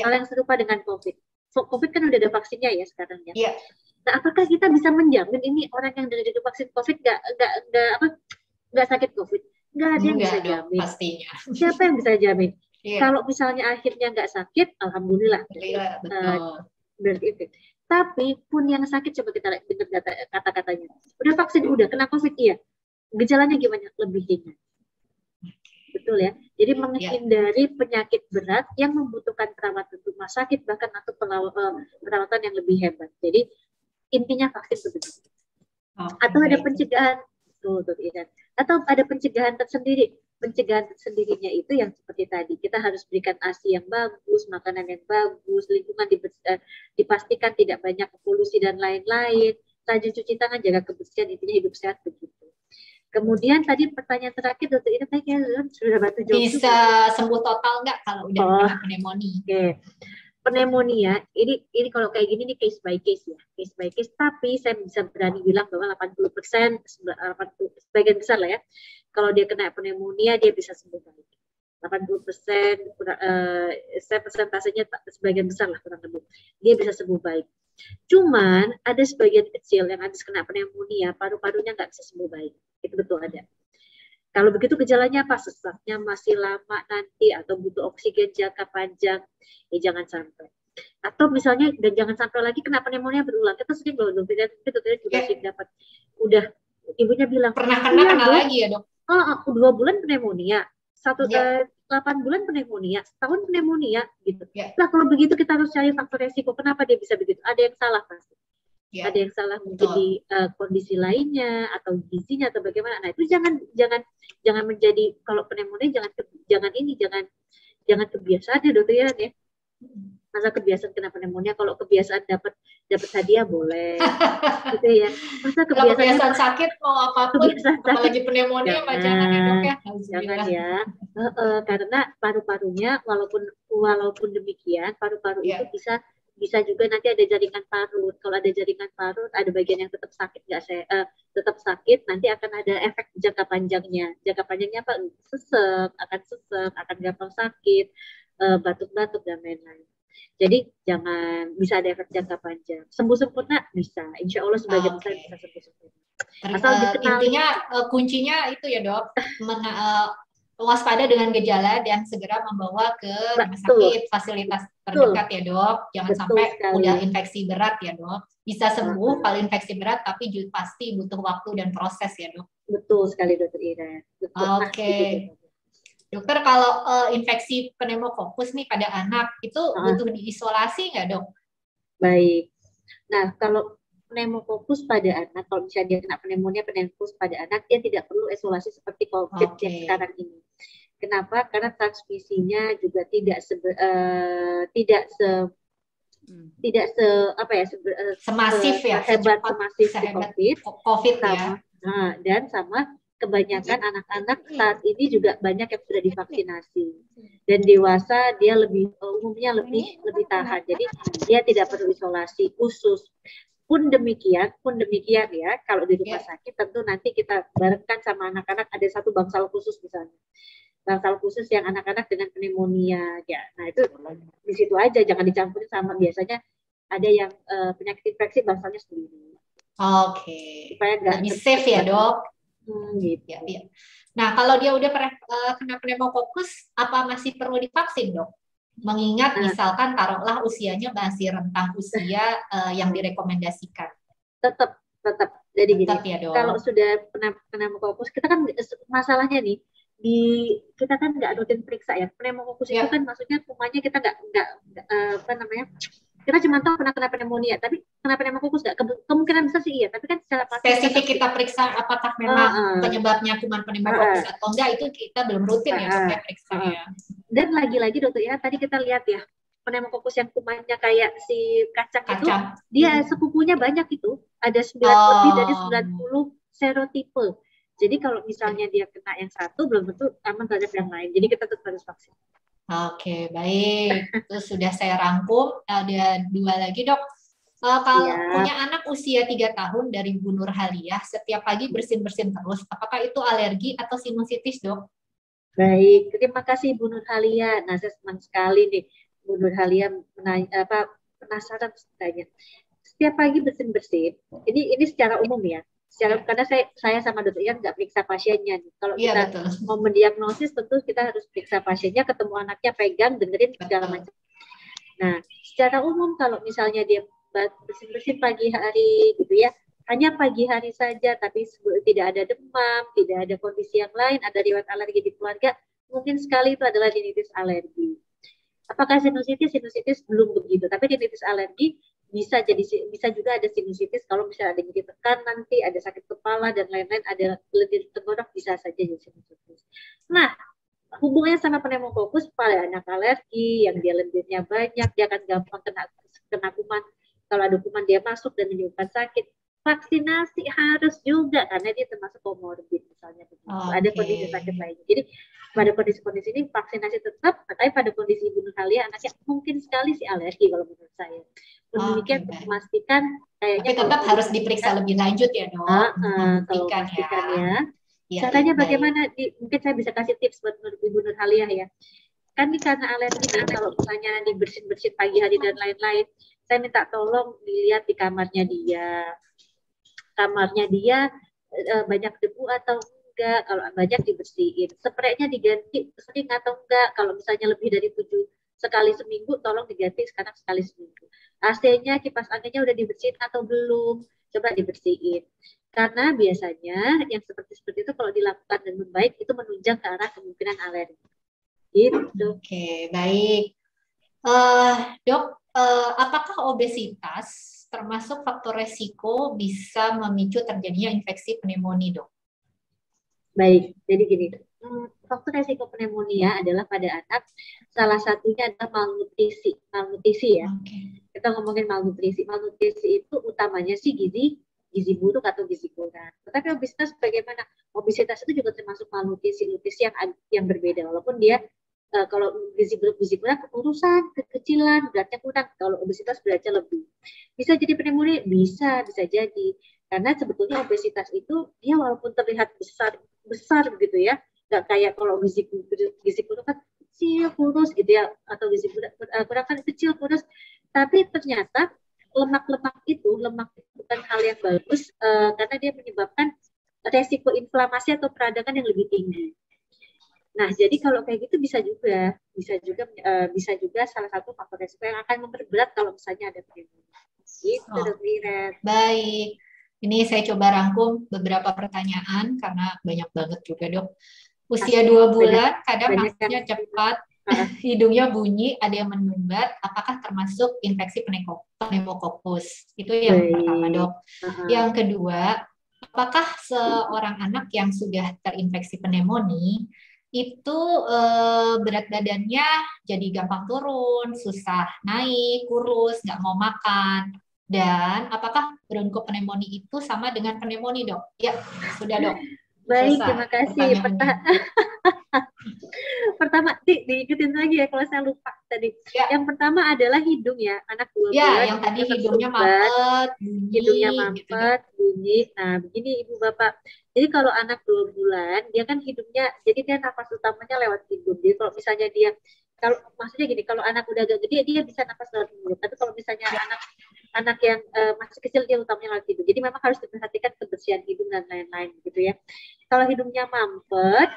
Hal yang serupa dengan COVID. COVID kan udah ada vaksinnya ya sekarang ya. Yeah. Nah, apakah kita bisa menjamin ini orang yang dari vaksin COVID nggak sakit COVID? Nggak ada yang bisa jamin. Pastinya. Siapa yang bisa jamin? Yeah. Kalau misalnya akhirnya nggak sakit, alhamdulillah. Berarti itu. Tapi pun yang sakit, coba kita dengar kata-katanya. Udah vaksin, udah kena COVID, iya. Gejalanya gimana? Lebih ringan. Betul ya. Jadi menghindari penyakit berat yang membutuhkan perawatan rumah sakit bahkan atau perawatan yang lebih hebat. Jadi intinya vaksin itu begitu. Atau ada pencegahan, atau ada pencegahan tersendiri. Pencegahan tersendirinya itu yang seperti tadi. Kita harus berikan ASI yang bagus, makanan yang bagus, lingkungan dipastikan tidak banyak polusi dan lain-lain. Rajin cuci tangan, jaga kebersihan, intinya hidup sehat begitu. Kemudian tadi pertanyaan terakhir Dokter Ina kayaknya sudah bantu jawab. Bisa sembuh total nggak kalau udah kena pneumonia? Okay. Pneumonia ini kalau kayak gini nih case by case ya, case by case. Tapi saya bisa berani bilang bahwa 80%, sebagian besar lah ya. Kalau dia kena pneumonia dia bisa sembuh baik. 80%, saya persentasenya sebagian besar lah kurang lebih. Dia bisa sembuh baik. Cuman ada sebagian kecil yang habis kena pneumonia, paru-parunya nggak bisa sembuh baik. Itu betul ada. Kalau begitu gejalanya apa? Sesaknya masih lama nanti atau butuh oksigen jangka panjang, jangan sampai. Atau misalnya dan jangan sampai lagi kena pneumonia berulang. Kita sering loh, dokter juga sering dapat. Udah ibunya bilang pernah kena lagi ya dok? 2 bulan pneumonia, 8 bulan pneumonia, setahun pneumonia gitu. Nah kalau begitu kita harus cari faktor resiko. Kenapa dia bisa begitu? Ada yang salah pasti. Ada yang salah mungkin di kondisi lainnya atau gizinya atau bagaimana. Nah itu jangan menjadi kalau pneumonia jangan kebiasaan ya dokter ya. Masa kebiasaan kena pneumonia, kalau kebiasaan dapat hadiah boleh gitu ya. Masa kebiasaan sakit mau apapun apalagi pneumonia jangan ya dok ya. Jangan ya. Karena paru-parunya walaupun demikian paru-paru itu bisa juga nanti ada jaringan parut. Kalau ada jaringan parut, ada bagian yang tetap sakit tetap sakit, nanti akan ada efek jangka panjangnya. Jangka panjangnya apa? Sesek, akan gampang sakit, batuk-batuk dan lain-lain. Jadi jangan, bisa ada efek jangka panjang. Sembuh sempurna bisa, insya Allah sebagian besar bisa sembuh sempurna. Asal intinya kuncinya itu ya dok, waspada dengan gejala dan segera membawa ke rumah sakit, fasilitas terdekat ya dok. Jangan sampai udah infeksi berat ya dok. Bisa sembuh kalau infeksi berat, tapi pasti butuh waktu dan proses ya dok. Betul sekali dokter Ira. Oke. Dokter, kalau infeksi pneumokokus nih pada anak, itu butuh diisolasi nggak dok? Baik. Nah, kalau pneumokokus pada anak, kalau misalnya dia kena pneumokokus pada anak, dia tidak perlu isolasi seperti COVID yang sekarang ini. Kenapa? Karena transmisinya juga tidak semasif COVID ya. Dan sama kebanyakan anak-anak saat ini juga banyak yang sudah divaksinasi, dan dewasa dia umumnya lebih tahan, jadi dia tidak perlu isolasi khusus. Pun demikian ya, kalau di rumah sakit tentu nanti kita barengkan sama anak-anak, ada satu bangsal khusus misalnya, bangsal khusus yang anak-anak dengan pneumonia ya. Nah itu di situ aja, jangan dicampurin sama, biasanya ada yang penyakit infeksi bangsalnya sendiri. Oke. Supaya lebih safe ya dok. Gitu. Ya. Nah, kalau dia udah pernah kena pneumokokus, apa masih perlu divaksin, dok? Mengingat misalkan taruhlah usianya masih rentang usia yang direkomendasikan. Tetap, tetap. Jadi gini, Tetap ya, Dok. kalau sudah pneumokokus, kita kan masalahnya nih, kita kan nggak rutin periksa ya. Pneumokokus itu kan maksudnya kumannya kita nggak apa namanya, kita cuma tahu kena pneumonia, tapi kena pneumokokus nggak, kemungkinan besar sih iya, tapi kan secara spesifik kita periksa apakah memang penyebabnya kuman pneumokokus atau enggak, itu kita belum rutin ya sampai periksa ya. Dan lagi-lagi dokter ya, tadi kita lihat ya, pneumokokus yang kumannya kayak si kacang. Itu dia sepupunya banyak, itu ada lebih dari 90 serotipe. Jadi kalau misalnya dia kena yang satu, belum tentu aman terhadap yang lain. Jadi kita tetap harus vaksin. Oke, baik. Itu sudah saya rangkum. Ada 2 lagi, Dok. Kalau punya anak usia 3 tahun dari Bu Nurhaliah, setiap pagi bersin-bersin terus, apakah itu alergi atau sinusitis, Dok? Baik, terima kasih Bu Nurhaliah. Nah, saya senang sekali nih Bu Nurhaliah penasaran tanya. Setiap pagi bersin-bersin, ini secara umum ya. Karena saya sama dokter Ian nggak periksa pasiennya nih. Kalau kita mau mendiagnosis, tentu kita harus periksa pasiennya, ketemu anaknya, pegang, dengerin segala macam. Nah, secara umum kalau misalnya dia bersin-bersin pagi hari gitu ya, hanya pagi hari saja, tapi tidak ada demam, tidak ada kondisi yang lain, ada riwayat alergi di keluarga, mungkin sekali itu adalah rinitis alergi. Apakah sinusitis? Sinusitis belum begitu, tapi rinitis alergi bisa juga ada sinusitis kalau misalnya ada nyeri tekan, nanti ada sakit kepala dan lain-lain, ada lendir tenggorok, bisa saja jadi sinusitis. Nah, hubungannya sama pneumokokus pada anak alergi yang dia lendirnya banyak, dia akan gampang kena kuman. Kalau ada kuman dia masuk dan menyebabkan sakit, vaksinasi harus juga karena dia termasuk komorbid misalnya. Ada kondisi sakit lainnya. Jadi pada kondisi-kondisi ini vaksinasi tetap, tapi pada kondisi Ibu Nurhaliah anaknya mungkin sekali si alergi kalau menurut saya. Demikian untuk memastikan kayaknya. Tapi tetap harus diperiksa lebih lanjut ya, Dok. Kalau memastikan ya. Caranya bagaimana? Mungkin saya bisa kasih tips buat Ibu Nurhaliah ya. Kan ini karena alergi, kalau misalnya dibersin-bersin pagi hari dan lain-lain, saya minta tolong dilihat di kamarnya dia. Kamarnya dia banyak debu atau enggak, kalau banyak dibersihin. Spraynya diganti sering atau enggak, kalau misalnya lebih dari 7 sekali seminggu, tolong diganti sekarang sekali seminggu. AC-nya, kipas anginnya udah dibersihin atau belum? Coba dibersihin. Karena biasanya yang seperti itu kalau dilakukan dan membaik, itu menunjang ke arah kemungkinan alergi. Gitu. Oke, baik. Dok, apakah obesitas termasuk faktor resiko bisa memicu terjadinya infeksi pneumonia, Dok? Baik, jadi gini, faktor resiko pneumonia adalah pada anak, salah satunya adalah malnutrisi ya. Kita ngomongin malnutrisi itu utamanya sih gizi buruk atau gizi kurang. Tetapi obesitas bagaimana? Obesitas itu juga termasuk malnutrisi yang berbeda, walaupun dia kalau gizi kurang, urusan kekecilan, beratnya kurang. Kalau obesitas beratnya lebih. Bisa jadi pneumonia? Bisa jadi. Karena sebetulnya obesitas itu dia walaupun terlihat besar gitu ya, nggak kayak kalau gizi kurang kan kecil kurus gitu ya, atau gizi kurang kan kecil kurus, tapi ternyata lemak itu bukan hal yang bagus karena dia menyebabkan resiko inflamasi atau peradangan yang lebih tinggi. Nah, jadi kalau kayak gitu bisa juga salah satu faktor resiko yang akan memperberat kalau misalnya ada pneumonia. Gitu, baik. Ini saya coba rangkum beberapa pertanyaan karena banyak banget juga, Dok. Usia 2 bulan, kadang nafasnya cepat, hidungnya bunyi, ada yang menumbat. Apakah termasuk infeksi pneumokokus? Itu yang pertama, Dok. Yang kedua, apakah seorang anak yang sudah terinfeksi pneumonia itu berat badannya jadi gampang turun, susah naik, kurus, nggak mau makan? Dan apakah bronkopneumonia itu sama dengan pneumonia, Dok? Ya, sudah, Dok. Baik, terima kasih. Pertama, diikutin lagi ya kalau saya lupa tadi. Ya. Yang pertama adalah hidung ya, anak 2 bulan. Ya, yang tadi hidungnya mampet, bunyi. Nah, begini Ibu Bapak. Jadi kalau anak 2 bulan, dia kan hidungnya, jadi dia nafas utamanya lewat hidung. Jadi kalau misalnya maksudnya gini, kalau anak udah agak gede, dia bisa nafas lewat mulut. Tapi kalau misalnya anak yang masih kecil, dia utamanya lewat hidung. Jadi memang harus diperhatikan kebersihan hidung dan lain-lain gitu ya. Kalau hidungnya mampet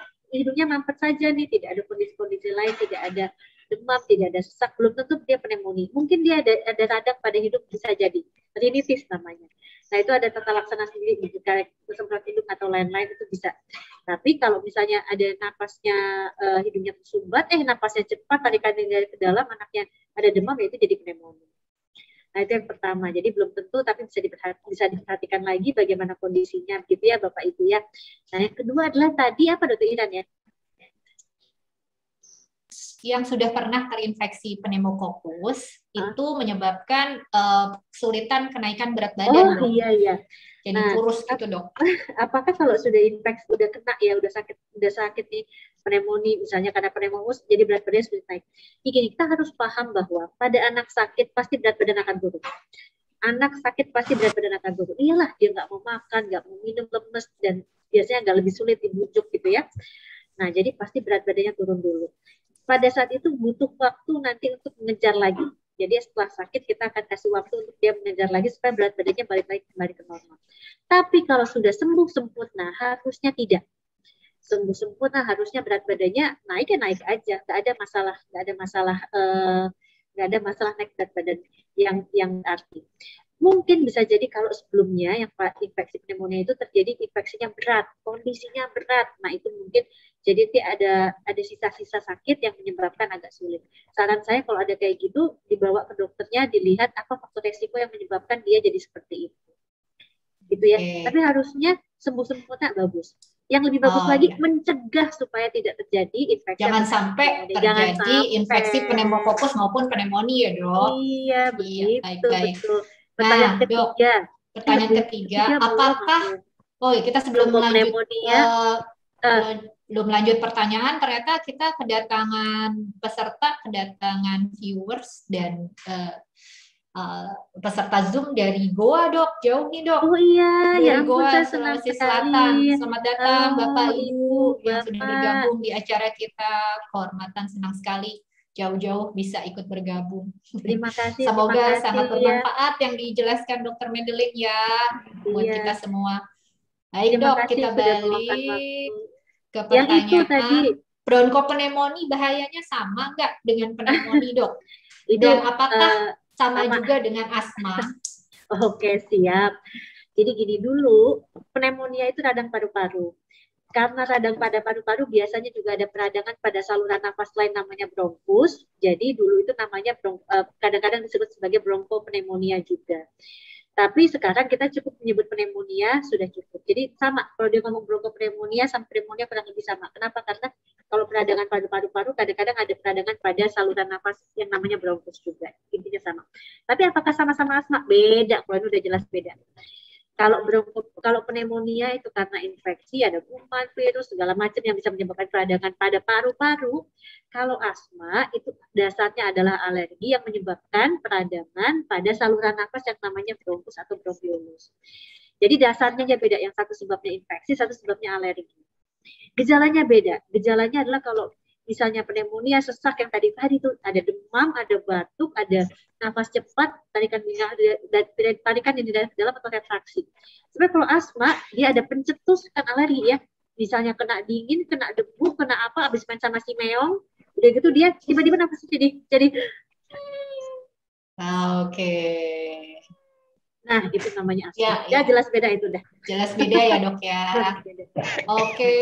saja nih, tidak ada kondisi-kondisi lain, tidak ada demam, tidak ada sesak, belum tentu dia pneumonia. Mungkin dia ada radang pada hidung, bisa jadi. rinitis namanya. Nah, itu ada tata laksana sendiri, jika kesemprot hidung atau lain-lain itu bisa. Tapi kalau misalnya ada napasnya, hidungnya tersumbat, napasnya cepat, tarikan dari ke dalam, anaknya ada demam, ya itu jadi pneumonia. Nah, itu yang pertama. Jadi belum tentu, tapi bisa diperhatikan lagi bagaimana kondisinya, gitu ya Bapak Ibu ya. Nah, yang kedua adalah tadi apa Dr. Iran ya? Yang sudah pernah terinfeksi pneumokokus itu menyebabkan kesulitan kenaikan berat badan. Oh iya. Jadi kurus gitu dok. Apakah kalau sudah infeksi, udah kena ya, udah sakit nih pneumonia misalnya karena pneumonia, jadi berat badan sudah naik. Ini kita harus paham bahwa pada anak sakit pasti berat badan akan turun. Anak sakit pasti berat badan akan turun. Iyalah, dia nggak mau makan, nggak mau minum, lemes, dan biasanya agak lebih sulit dibujuk gitu ya. Nah, jadi pasti berat badannya turun dulu. Pada saat itu butuh waktu nanti untuk mengejar lagi. Jadi setelah sakit kita akan kasih waktu untuk dia mengejar lagi supaya berat badannya balik lagi kembali ke normal. Tapi kalau sudah sembuh sempurna, harusnya tidak. Sembuh sempurna harusnya berat badannya naik aja, nggak ada masalah naik berat badan yang arti. Mungkin bisa jadi kalau sebelumnya yang infeksi pneumonia itu terjadi infeksinya berat, kondisinya berat. Nah, itu mungkin jadi ada sisa-sisa sakit yang menyebabkan agak sulit. Saran saya kalau ada kayak gitu, dibawa ke dokternya, dilihat apa faktor resiko yang menyebabkan dia jadi seperti itu. Gitu ya. Tapi harusnya sembuh sempurna bagus. Yang lebih bagus lagi mencegah supaya tidak terjadi infeksi. Jangan sampai terjadi infeksi pneumokokus maupun pneumonia, dok. Iya, begitu. Baik. Pertanyaan ketiga, apakah kita sebelum lanjut pertanyaan, ternyata kita kedatangan viewers dan peserta Zoom dari Goa, dok. Jauh nih, dok. Oh iya, dari Goa, Sulawesi Selatan. Selamat datang Bapak Ibu yang sudah bergabung di acara kita. Kehormatan, senang sekali jauh-jauh bisa ikut bergabung. Terima kasih. Semoga sangat bermanfaat yang dijelaskan Dr. Madeline ya buat kita semua. Baik dok, kita balik ke pertanyaan. Bronkopneumonia bahayanya sama nggak dengan pneumonia, dok? Dan apakah sama juga dengan asma? Oke, siap. Jadi gini dulu, pneumonia itu radang paru-paru. Karena radang pada paru-paru biasanya juga ada peradangan pada saluran nafas lain namanya bronkus. Jadi dulu itu namanya kadang-kadang disebut sebagai bronkopneumonia juga. Tapi sekarang kita cukup menyebut pneumonia sudah cukup. Jadi sama, kalau dia ngomong bronkopneumonia sama pneumonia kurang lebih sama. Kenapa? Karena kalau peradangan pada paru-paru kadang-kadang ada peradangan pada saluran nafas yang namanya bronkus juga. Intinya sama. Tapi apakah sama-sama asma? Beda, kalau ini udah jelas beda. Kalau pneumonia itu karena infeksi, ada kuman, virus, segala macam yang bisa menyebabkan peradangan pada paru-paru. Kalau asma itu dasarnya adalah alergi yang menyebabkan peradangan pada saluran nafas yang namanya bronkus atau bronkiolus. Jadi dasarnya aja beda, yang satu sebabnya infeksi, satu sebabnya alergi. Gejalanya beda. Gejalanya adalah kalau misalnya pneumonia, sesak yang tadi itu ada demam, ada batuk, ada nafas cepat, tarikan ini dari dalam atau retraksi. Sebenarnya kalau asma dia ada pencetus kan alergi ya. Misalnya kena dingin, kena debu, kena apa, habis main sama si meong, udah gitu dia tiba-tiba nafasnya jadi. Oke. Nah, itu namanya asma. Ya, jelas beda itu dah. Jelas beda ya, dok ya. Oke,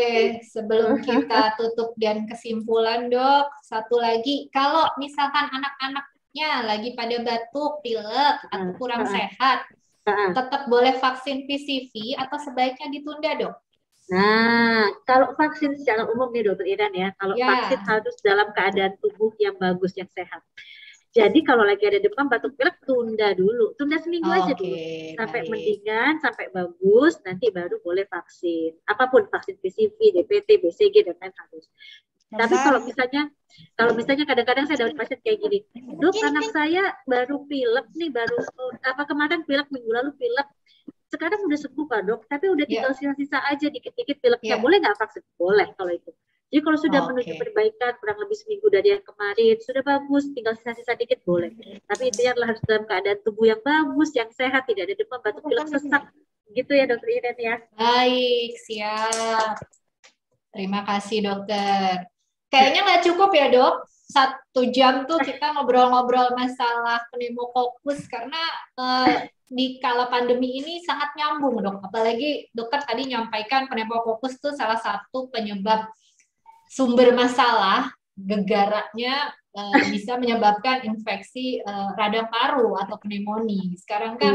sebelum kita tutup dan kesimpulan, dok, satu lagi, kalau misalkan anak-anaknya lagi pada batuk, pilek, atau kurang sehat, tetap boleh vaksin PCV atau sebaiknya ditunda, dok? Nah, kalau vaksin secara umum nih, Dokter Iran ya, kalau vaksin harus dalam keadaan tubuh yang bagus, yang sehat. Jadi kalau lagi ada demam, batuk, pilek, tunda dulu. Tunda seminggu aja dulu. Sampai mendingan, sampai bagus, nanti baru boleh vaksin. Apapun, vaksin PCV, DPT, BCG, dan lain harus. Tapi kalau misalnya kadang-kadang saya dapat pasien kayak gini, dok, anak saya baru pilek nih, kemarin pilek, minggu lalu pilek. Sekarang udah sembuh Pak Dok, tapi udah tinggal sisa-sisa aja dikit-dikit pileknya. Boleh nggak vaksin? Boleh kalau itu. Jadi kalau sudah menuju perbaikan kurang lebih seminggu dari yang kemarin, sudah bagus, tinggal sisa-sisa dikit boleh. Tapi intinya adalah harus dalam keadaan tubuh yang bagus, yang sehat, tidak ada demam, batuk, pilek, sesak. Gitu ya Dokter Iren ya. Baik, siap. Terima kasih dokter. Kayaknya nggak cukup ya dok? 1 jam tuh kita ngobrol-ngobrol masalah pneumokokus karena di kala pandemi ini sangat nyambung, Dok. Apalagi dokter tadi nyampaikan pneumokokus tuh salah satu penyebab sumber masalah gegaranya bisa menyebabkan infeksi radang paru atau pneumonia. Sekarang kan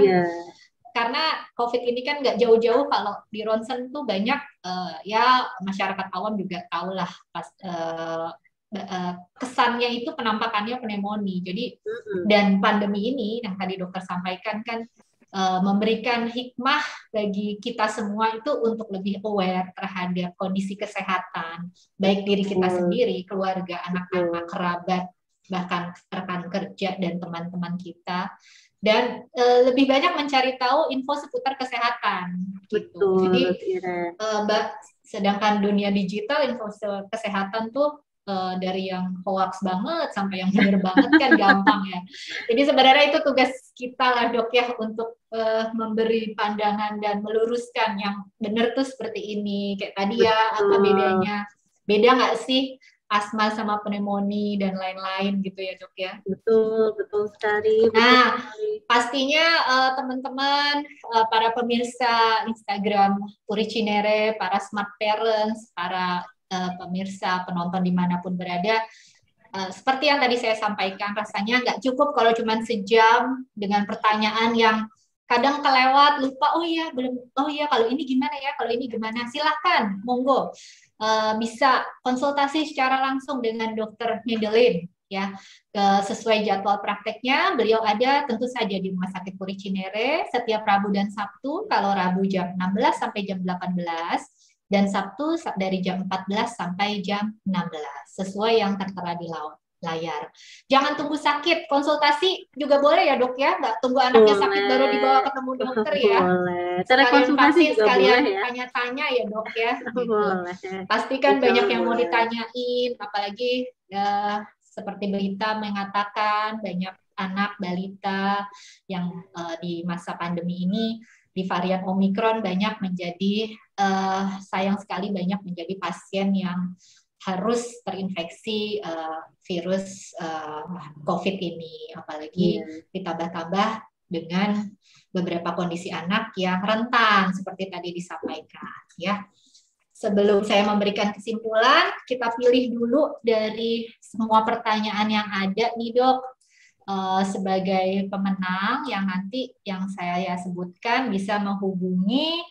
karena COVID ini kan nggak jauh-jauh, kalau di ronsen tuh banyak ya masyarakat awam juga tahu lah kesannya itu penampakannya pneumonia. Jadi dan pandemi ini yang tadi dokter sampaikan kan memberikan hikmah bagi kita semua itu untuk lebih aware terhadap kondisi kesehatan, baik diri kita sendiri, keluarga, anak-anak, kerabat, bahkan rekan kerja dan teman-teman kita, dan lebih banyak mencari tahu info seputar kesehatan. Gitu. Jadi sedangkan dunia digital info kesehatan tuh dari yang hoax banget sampai yang benar banget kan gampang ya. Jadi sebenarnya itu tugas kita lah, Dok, ya, untuk memberi pandangan dan meluruskan yang benar tuh seperti ini. Kayak tadi ya, apa bedanya? Beda nggak sih asma sama pneumonia dan lain-lain gitu ya, Dok ya? Betul sekali. Nah, pastinya teman-teman, para pemirsa Instagram Puri Cinere, para smart parents, para pemirsa, penonton dimanapun berada, seperti yang tadi saya sampaikan, rasanya nggak cukup kalau cuma sejam dengan pertanyaan yang kadang kelewat, lupa, oh iya kalau ini gimana ya, kalau ini gimana, silahkan, monggo, bisa konsultasi secara langsung dengan Dokter Madeline, ya, sesuai jadwal prakteknya. Beliau ada tentu saja di Rumah Sakit Puri Cinere setiap Rabu dan Sabtu, kalau Rabu jam 16 sampai jam 18, dan Sabtu dari jam 14 sampai jam 16, sesuai yang tertera di layar. Jangan tunggu sakit, konsultasi juga boleh ya, Dok ya, nggak tunggu anaknya sakit baru dibawa ketemu dokter ya. Boleh. Telekonsultasi juga sekalian boleh ya. Tanya-tanya ya, Dok ya. Gitu. Boleh. Pastikan banyak yang mau ditanyain, apalagi seperti berita mengatakan banyak anak balita yang di masa pandemi ini di varian Omikron banyak menjadi sayang sekali banyak menjadi pasien yang harus terinfeksi virus COVID ini, apalagi ditambah-tambah dengan beberapa kondisi anak yang rentan seperti tadi disampaikan, ya. Sebelum saya memberikan kesimpulan, kita pilih dulu dari semua pertanyaan yang ada nih, Dok. Sebagai pemenang yang nanti yang saya sebutkan bisa menghubungi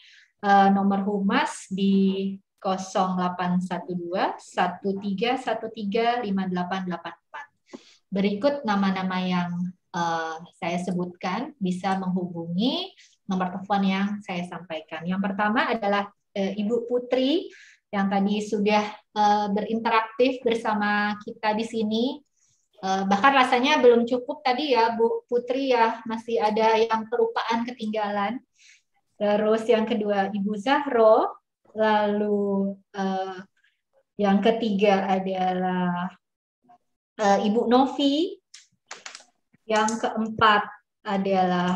nomor humas di 0812 1313 5884. Berikut nama-nama yang saya sebutkan bisa menghubungi nomor telepon yang saya sampaikan. Yang pertama adalah Ibu Putri yang tadi sudah berinteraktif bersama kita di sini. Bahkan rasanya belum cukup tadi ya Bu Putri ya, masih ada yang kelupaan, ketinggalan. Terus yang kedua Ibu Zahro, lalu yang ketiga adalah Ibu Novi, yang keempat adalah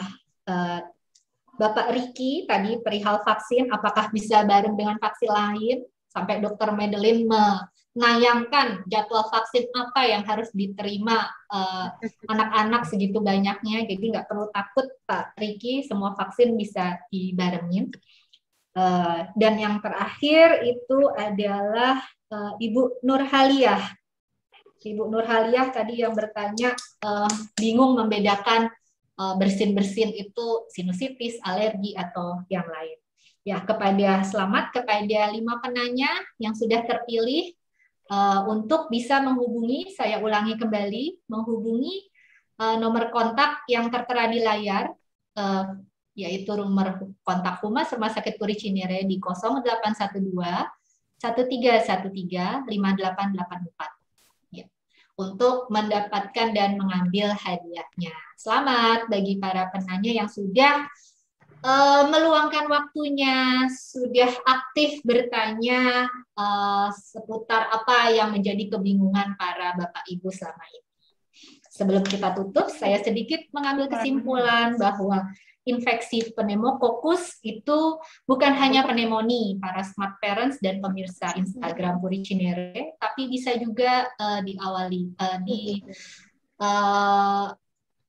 Bapak Riki tadi perihal vaksin, apakah bisa bareng dengan vaksin lain, sampai Dokter Madeline menayangkan jadwal vaksin apa yang harus diterima anak-anak segitu banyaknya, jadi nggak perlu takut Pak Riki, semua vaksin bisa dibarengin. Dan yang terakhir itu adalah Ibu Nurhaliah. Ibu Nurhaliah tadi yang bertanya bingung membedakan bersin-bersin itu sinusitis, alergi, atau yang lain. Ya, selamat kepada 5 penanya yang sudah terpilih untuk bisa menghubungi, saya ulangi kembali, menghubungi nomor kontak yang tertera di layar, yaitu nomor kontak Humas Rumah Sakit Puri Cinere di 0812 1313 5884 ya, untuk mendapatkan dan mengambil hadiahnya. Selamat bagi para penanya yang sudah meluangkan waktunya, sudah aktif bertanya seputar apa yang menjadi kebingungan para Bapak Ibu selama ini. Sebelum kita tutup, saya sedikit mengambil kesimpulan bahwa infeksi pneumokokus itu bukan hanya pneumonia, para smart parents dan pemirsa Instagram Puri Cinere, tapi bisa juga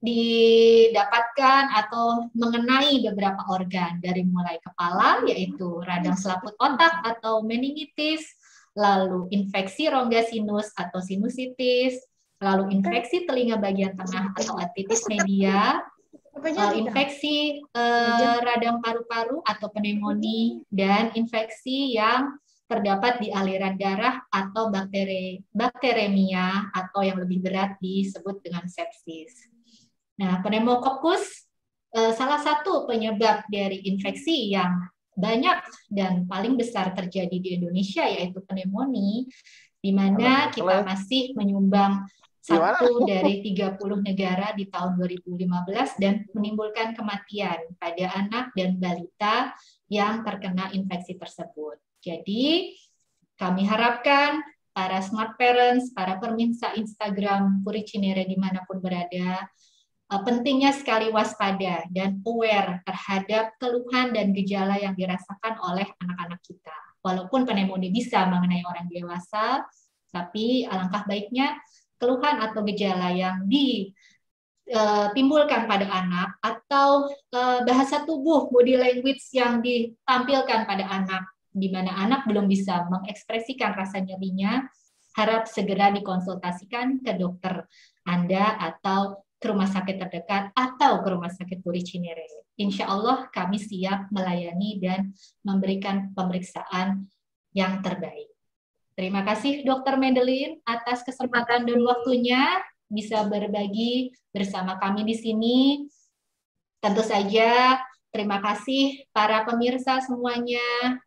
didapatkan atau mengenai beberapa organ, dari mulai kepala yaitu radang selaput otak atau meningitis, lalu infeksi rongga sinus atau sinusitis, lalu infeksi telinga bagian tengah atau otitis media, infeksi radang paru-paru atau pneumonia, dan infeksi yang terdapat di aliran darah atau bakteremia atau yang lebih berat disebut dengan sepsis. Nah, pneumokokus salah satu penyebab dari infeksi yang banyak dan paling besar terjadi di Indonesia, yaitu pneumonia, di mana kita masih menyumbang 1 dari 30 negara di tahun 2015 dan menimbulkan kematian pada anak dan balita yang terkena infeksi tersebut. Jadi, kami harapkan para smart parents, para pemirsa Instagram Puri Cinere dimanapun berada, pentingnya sekali waspada dan aware terhadap keluhan dan gejala yang dirasakan oleh anak-anak kita. Walaupun pneumonia bisa mengenai orang dewasa, tapi alangkah baiknya keluhan atau gejala yang ditimbulkan pada anak atau bahasa tubuh, body language yang ditampilkan pada anak, di mana anak belum bisa mengekspresikan rasa nyerinya, harap segera dikonsultasikan ke dokter Anda atau ke rumah sakit terdekat atau ke rumah sakit Puri Cinere. Insya Allah kami siap melayani dan memberikan pemeriksaan yang terbaik. Terima kasih Dr. Madeline atas kesempatan dan waktunya bisa berbagi bersama kami di sini. Tentu saja terima kasih para pemirsa semuanya,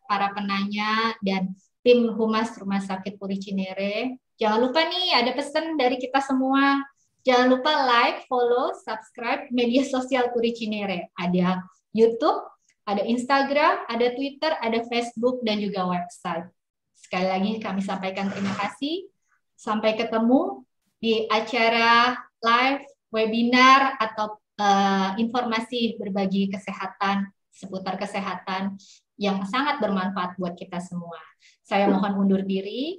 para penanya, dan tim Humas Rumah Sakit Puri Cinere. Jangan lupa nih, ada pesan dari kita semua. Jangan lupa like, follow, subscribe media sosial Puri Cinere. Ada YouTube, ada Instagram, ada Twitter, ada Facebook, dan juga website. Sekali lagi kami sampaikan terima kasih. Sampai ketemu di acara live, webinar, atau informasi berbagi kesehatan, seputar kesehatan yang sangat bermanfaat buat kita semua. Saya mohon undur diri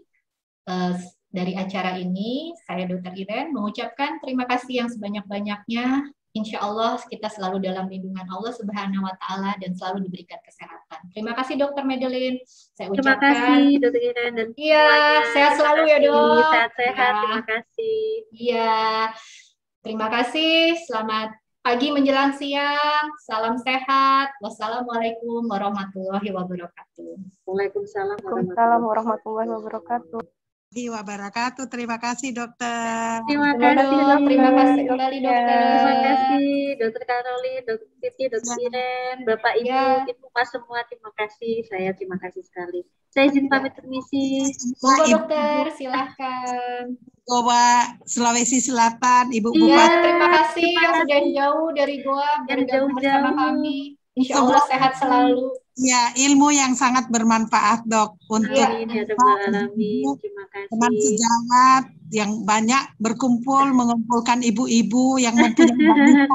dari acara ini. Saya Dr. Iren mengucapkan terima kasih yang sebanyak-banyaknya. Insya Allah kita selalu dalam lindungan Allah Subhanahu wa Ta'ala dan selalu diberikan kesehatan. Terima kasih Dr. Madeline. Saya ucapkan. Terima kasih Dr. Iren dan sehat selalu ya Dok. Sehat-sehat. Terima kasih. Iya. Terima kasih. Selamat pagi menjelang siang. Salam sehat. Wassalamualaikum warahmatullahi wabarakatuh. Waalaikumsalam warahmatullahi wabarakatuh. Wabarakatuh. Terima kasih dokter. Terima kasih. Terima kasih kembali dokter. Terima kasih Dokter Caroline, Dokter Siti, Dokter Iren, Bapak Ibu, Ibu Mas semua. Terima kasih. Saya terima kasih sekali. Saya izin pamit permisi. Monggo dokter, silahkan. Goa Sulawesi Selatan, Ibu Bupati. Bupati. Terima kasih yang sudah jauh dari Goa bergabung bersama kami. Insya Allah sehat selalu. Ya, ilmu yang sangat bermanfaat dok untuk teman sejawat yang banyak berkumpul, mengumpulkan ibu-ibu yang mempunyai banyak.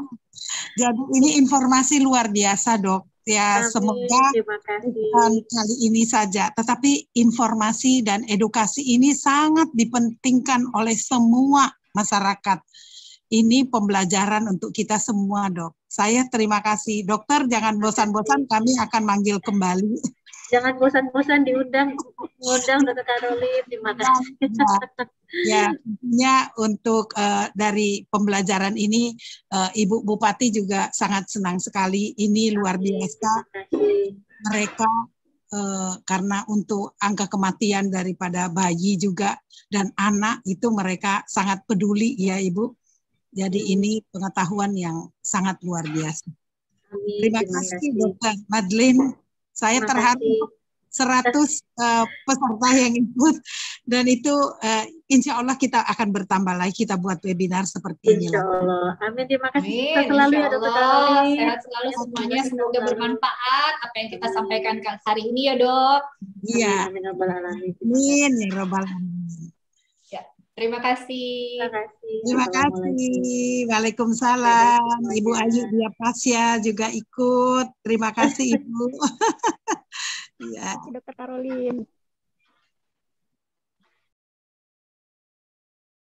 Jadi ini informasi luar biasa dok. Ya, semoga bukan kali ini saja, tetapi informasi dan edukasi ini sangat dipentingkan oleh semua masyarakat. Ini pembelajaran untuk kita semua, dok. Saya terima kasih. Dokter, jangan bosan-bosan, kami akan manggil kembali. Jangan bosan-bosan diundang Dokter Caroline. Terima kasih. Ya, tentunya untuk dari pembelajaran ini, Ibu Bupati juga sangat senang sekali. Ini luar biasa. Mereka karena untuk angka kematian daripada bayi juga dan anak itu mereka sangat peduli, ya Ibu. Jadi ini pengetahuan yang sangat luar biasa. Terima kasih Dokter Madeline. Saya terharu 100 peserta yang ikut dan itu insya Allah kita akan bertambah lagi, kita buat webinar seperti ini. Insya Allah. Amin. Terima kasih. Amin. Selalu ya Dokter Caroline. Sehat selalu semuanya. Semoga bermanfaat apa yang kita sampaikan hari ini ya Dok. Iya. Amin ya Rabbal Alamin. Amin ya Rabbal Alamin. Terima kasih. Terima kasih. Waalaikumsalam. Ibu Ayu Dia Pasya juga ikut. Terima kasih Ibu. Ya. Dokter Karolin.